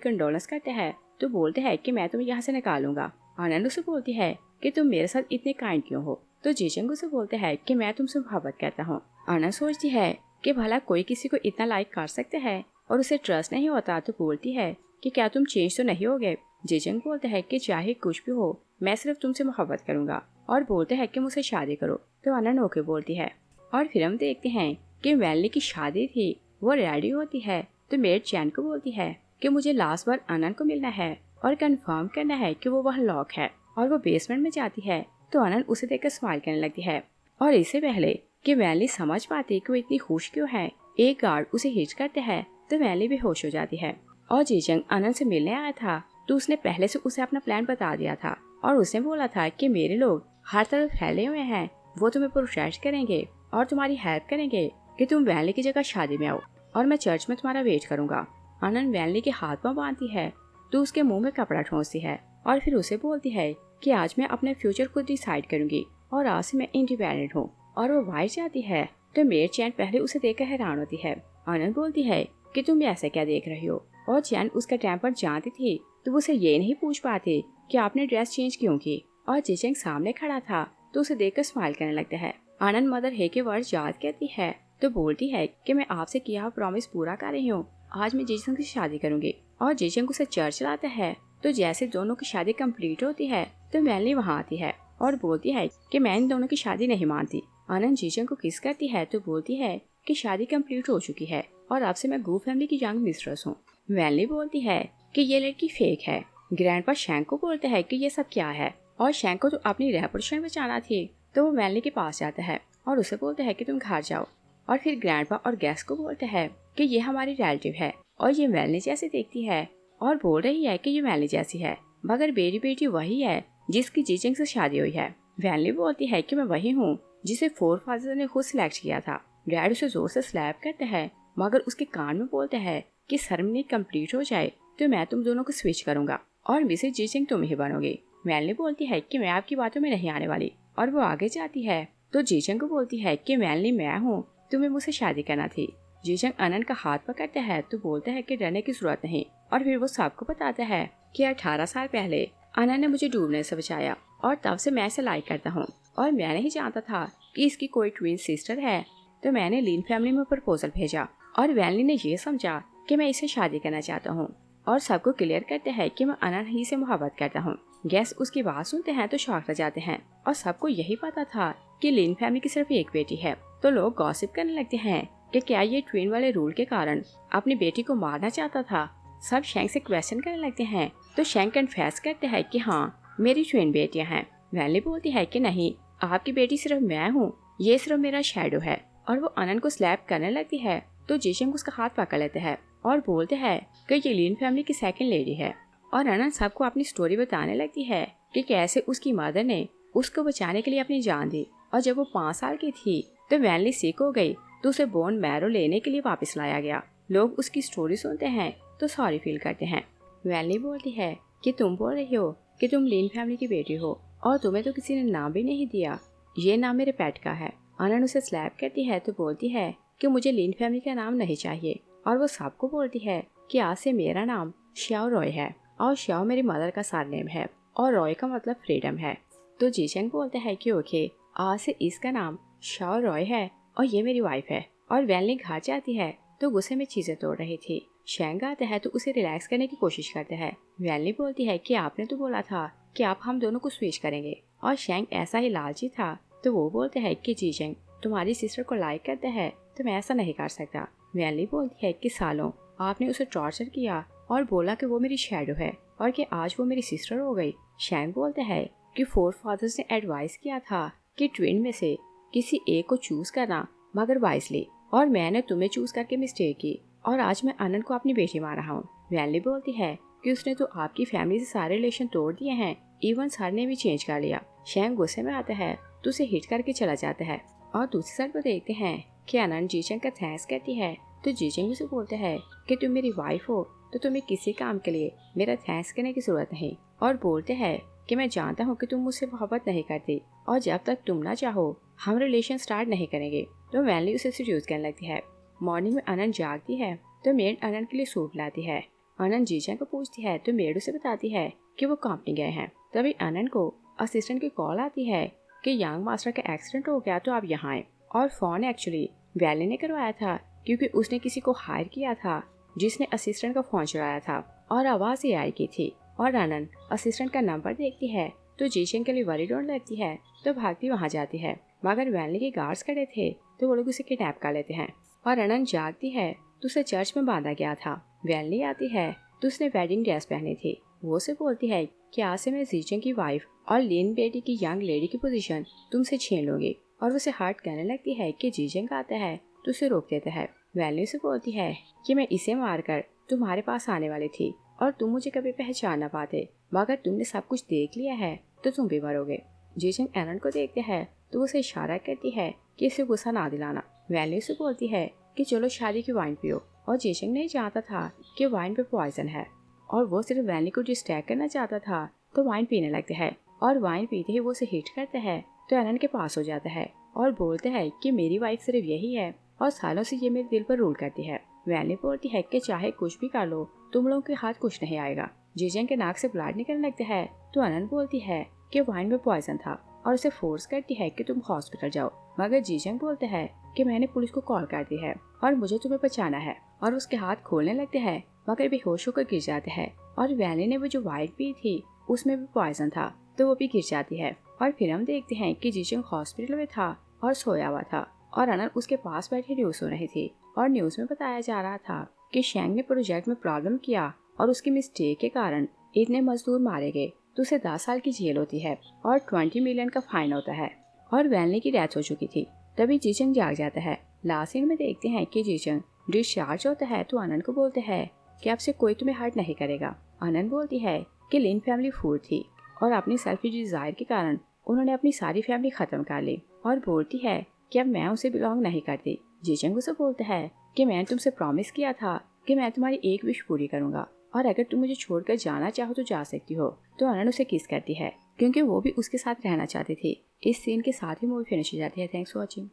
कंडोलेंस करते हैं तो बोलते हैं कि मैं तुम्हें यहाँ से निकालूंगा। आनंद उसे बोलती है कि तुम मेरे साथ इतने काइंड क्यों हो। तो जीजंग उसे बोलते हैं कि मैं तुमसे मोहब्बत करता हूँ। आनंद सोचती है कि भला कोई किसी को इतना लाइक कर सकते हैं और उसे ट्रस्ट नहीं होता तो बोलती है कि क्या तुम चेंज तो नहीं होगे। जीजंग बोलते हैं कि चाहे कुछ भी हो मैं सिर्फ तुमसे मोहब्बत करूंगा और बोलते हैं कि मुझसे शादी करो। तो आनंद ओके बोलती है। और फिर हम देखते हैं कि वैनली की शादी थी, वो रेडी होती है तो मेड चैन को बोलती है कि मुझे लास्ट बार आनंद को मिलना है और कंफर्म करना है कि वो वह लॉक है। और वो बेसमेंट में जाती है तो आनंद उसे देखकर स्माइल करने लगती है। और इससे पहले कि वैनली समझ पाती कि वो इतनी खुश क्यों है, एक गार्ड उसे हिट करते हैं तो वैनली बेहोश हो जाती है। और जीजंग आनंद से मिलने आया था तो उसने पहले से उसे अपना प्लान बता दिया था और उसने बोला था कि मेरे लोग हर तरफ फैले हुए हैं, वो तुम्हें प्रोटेक्ट करेंगे और तुम्हारी हेल्प करेंगे कि तुम वैनली की जगह शादी में आओ और मैं चर्च में तुम्हारा वेट करूंगा। आनंद वैनली के हाथ में बांधती है तो उसके मुंह में कपड़ा ठोंसती है और फिर उसे बोलती है कि आज मैं अपने फ्यूचर खुद डिसाइड करूंगी और आज से मैं इंडिपेंडेंट हूँ। और वो बाहर जाती है तो मेड चैन पहले उसे देखकर हैरान होती है। आनंद बोलती है कि तुम ऐसे क्या देख रही हो। और चैन उसका टेम्पर जानती थी तो उसे ये नहीं पूछ पाती कि आपने ड्रेस चेंज क्यों की। और जीजंग सामने खड़ा था तो उसे देखकर स्माइल करने लगता है। आनंद मदर हे के वर्ड याद करती है तो बोलती है कि मैं आपसे किया प्रॉमिस पूरा कर रही हूँ, आज मैं जीजंग से शादी करूंगी। और जीजंग उसे चर्च लाता है तो जैसे दोनों की शादी कंप्लीट होती है तो वैनली वहाँ आती है और बोलती है कि मैं इन दोनों की शादी नहीं मानती। आनंद जीजंग को किस करती है तो बोलती है कि शादी कंप्लीट हो चुकी है और अब से मैं गू फैमिली की यंग मिस्ट्रेस हूँ। वैनली बोलती है कि ये लड़की फेक है। ग्रैंडपा शैंक को बोलते हैं कि ये सब क्या है और शैंक को तो अपनी रेपुटेशन बचाना थी तो वो वैनली के पास जाता है और उसे बोलते हैं कि तुम घर जाओ। और फिर ग्रैंडपा और गेस्ट को बोलते हैं कि ये हमारी रिलेटिव है और ये वैनली जैसी दिखती है और बोल रही है कि ये वैनली जैसी है, मगर मेरी बेटी वही है जिसकी जीजंग से शादी हुई है। वैनली बोलती है कि मैं वही हूँ जिसे फोरफादर ने खुद सिलेक्ट किया था। डैड उसे जोर से स्लैप करते हैं मगर उसके कान में बोलते हैं कि सेरेमनी कंप्लीट हो जाए तो मैं तुम दोनों को स्विच करूंगा और मिसेज जीजंग तुम ही बनोगे। वैनली बोलती है कि मैं आपकी बातों में नहीं आने वाली और वो आगे जाती है तो जीजंग को बोलती है कि वैनली मैं हूँ, तुम्हें मुझसे शादी करना थी। जीशंग अनन का हाथ पकड़ता है तो बोलता है कि डरने की जरूरत नहीं, और फिर वो सबको बताता है कि 18 साल पहले अनन ने मुझे डूबने से बचाया और तब से मैं इसे लाइक करता हूँ, और मैं नहीं जानता था कि इसकी कोई ट्विन सिस्टर है। तो मैंने लिन फैमिली में प्रपोजल भेजा और वैनली ने ये समझा कि मैं इसे शादी करना चाहता हूँ, और सबको क्लियर करते हैं कि मैं अनन ही से मोहब्बत करता हूँ। गेस्ट उसकी बात सुनते हैं तो शॉक रह जाते हैं, और सबको यही पता था कि लिन फैमिली की सिर्फ एक बेटी है। तो लोग गॉसिप करने लगते हैं कि क्या ये ट्विन वाले रूल के कारण अपनी बेटी को मारना चाहता था। सब शैंक से क्वेश्चन करने लगते हैं तो शैंक कन्फेस करते हैं कि हाँ, मेरी ट्विन बेटियां हैं। वैनली बोलती है कि नहीं, आपकी बेटी सिर्फ मैं हूँ, ये सिर्फ मेरा शैडो है, और वो अनन को स्लैप करने लगती है। तो जीशंग उसका हाथ पकड़ लेते हैं और बोलते हैं कि ये लिन फैमिली की सेकंड लेडी है, और अनन सबको अपनी स्टोरी बताने लगती है कि कैसे उसकी मदर ने उसको बचाने के लिए अपनी जान दी, और जब वो 5 साल की थी तो वैनली सिक हो गई तो उसे बोन मैरो लेने के लिए वापस लाया गया। लोग उसकी स्टोरी सुनते हैं तो सॉरी फील करते हैं। वैनली बोलती है कि तुम बोल रही हो कि तुम लिन फैमिली की बेटी हो, और तुम्हें तो किसी ने नाम भी नहीं दिया, ये नाम मेरे पेट का है। अनन उसे स्लैप करती है तो बोलती है कि मुझे लिन फैमिली का नाम नहीं चाहिए, और वो सबको बोलती है कि आज से मेरा नाम श्याओ रॉय है, और श्याओ मेरी मदर का सरनेम है, और रॉय का मतलब फ्रीडम है। तो जीशंग बोलते हैं कि ओके, आज से इसका नाम श्याओ रॉय है, और ये मेरी वाइफ है। और वैनली घर जाती है तो गुस्से में चीजें तोड़ रही थी। शैंग आता है तो उसे रिलैक्स करने की कोशिश करते हैं। वैनली बोलती है कि आपने तो बोला था कि आप हम दोनों को स्विच करेंगे, और शैंग ऐसा ही लालची था तो वो बोलते हैं कि जीशंग तुम्हारी सिस्टर को लाइक करते हैं तो मैं ऐसा नहीं कर सकता। वैनली बोलती है कि सालों आपने उसे टॉर्चर किया और बोला कि वो मेरी शैडो है, और कि आज वो मेरी सिस्टर हो गई। शैंग बोलते हैं कि फोर फादर्स ने एडवाइस किया था कि ट्विन में से किसी एक को चूज करना, मगर वाइसली, और मैंने तुम्हें चूज करके मिस्टेक की, और आज मैं अनन को अपनी बेटी मान रहा हूँ। वैनली बोलती है कि उसने तो आपकी फैमिली से सारे रिलेशन तोड़ दिए हैं, इवन सर ने भी चेंज कर लिया। शैंग गुस्से में आता है तो उसे हिट करके चला जाता है, और दूसरी साइड पर देखते हैं कि अनन जीशंग का थैंक्स कहती है। तो जीशंग उसे बोलते हैं कि तुम मेरी वाइफ हो तो तुम्हें किसी काम के लिए मेरा थैंक्स करने की जरूरत नहीं, और बोलते हैं कि मैं जानता हूँ कि तुम मुझसे मोहब्बत नहीं करती, और जब तक तुम ना चाहो हम रिलेशन स्टार्ट नहीं करेंगे। तो वैनली उसे सीड्यूस करने लगती है। मॉर्निंग में अनन जागती है तो मेड अनन के लिए सूप लाती है। अनन जीशंग को पूछती है तो मेड उसे बताती है कि वो कंपनी गए हैं। तभी अनन को असिस्टेंट की कॉल आती है कि यंग मास्टर का एक्सीडेंट हो गया तो आप यहाँ आए, और फोन एक्चुअली वैनली ने करवाया था क्योंकि उसने किसी को हायर किया था जिसने असिस्टेंट का फोन चुराया था, और आवाज AI की थी। और अनन असिस्टेंट का नंबर देखती है तो जीशंग के लिए वरीड होने लगती है तो भागती वहाँ जाती है, मगर वैनली के गार्ड्स खड़े थे तो वो लोग उसे किडनैप कर लेते हैं। और अनन जागती है तो उसे चर्च में बांधा गया था। वैनली आती है तो उसने वेडिंग ड्रेस पहनी थी। वो उसे बोलती है कि आज से मैं जीशंग की वाइफ और लिन बेटी की यंग लेडी की पोजीशन तुमसे छीन लूंगी, और उसे हर्ट करने लगती है कि जीशंग आता है तो उसे रोक देता है। वैनली उसे बोलती है कि मैं इसे मारकर तुम्हारे पास आने वाली थी और तुम मुझे कभी पहचान ना पाते, मगर तुमने सब कुछ देख लिया है तो तुम भी मरोगे। जीशंग अनन को देखते हैं तो उसे इशारा करती है कि इसे गुस्सा ना दिलाना। वैनली उसे बोलती है कि चलो शादी की वाइन पियो, और जीशंग नहीं जानता था कि वाइन पे पॉइजन है, और वो सिर्फ वैनली को डिस्ट्रैक्ट करना चाहता था तो वाइन पीने लगते हैं। और वाइन पीते ही वो उसे हिट करते हैं तो अनन के पास हो जाता है और बोलते हैं कि मेरी वाइफ सिर्फ यही है और सालों से ये मेरे दिल पर रूल करती है। वैनली बोलती है कि चाहे कुछ भी कर लो तुम लोगों के हाथ कुछ नहीं आएगा। जीशंग के नाक से ब्लड निकलने लगते हैं तो अनन बोलती है कि वाइन में पॉइजन था, और उसे फोर्स करती है कि तुम हॉस्पिटल जाओ, मगर जीशंग बोलते हैं कि मैंने पुलिस को कॉल कर दी है और मुझे तुम्हें बचाना है, और उसके हाथ खोलने लगते हैं मगर बेहोश होकर गिर जाते हैं। और वैनली ने वो जो वाइन पी थी उसमें भी पॉइजन था तो वो भी गिर जाती है। और फिर हम देखते हैं कि जीशंग हॉस्पिटल में था और सोया हुआ था, और अनन उसके पास बैठी न्यूज सुन रही थी, और न्यूज में बताया जा रहा था कि शैंग ने प्रोजेक्ट में प्रॉब्लम किया और उसकी मिस्टेक के कारण इतने मजदूर मारे गए तो उसे 10 साल की जेल होती है और 20 मिलियन का फाइन होता है, और वैनली की डेथ हो चुकी थी। तभी जीशंग जाग जाता है। लास्ट सीन में देखते हैं कि जीशंग डिस्चार्ज होता है तो अनन को बोलते हैं कि अब से कोई तुम्हें हर्ट नहीं करेगा। अनन बोलती है कि लिन फैमिली फूल थी और अपनी सेल्फिश डिजायर के कारण उन्होंने अपनी सारी फैमिली खत्म कर ली, और बोलती है कि अब मैं उसे बिलोंग नहीं करती। जीशंग उसे बोलता है कि मैंने तुमसे प्रॉमिस किया था कि मैं तुम्हारी एक विश पूरी करूंगा, और अगर तुम मुझे छोड़कर जाना चाहो तो जा सकती हो। तो अनन उसे किस करती है क्योंकि वो भी उसके साथ रहना चाहती थी। इस सीन के साथ ही मूवी फिनिश हो जाती है। Thanks for watching.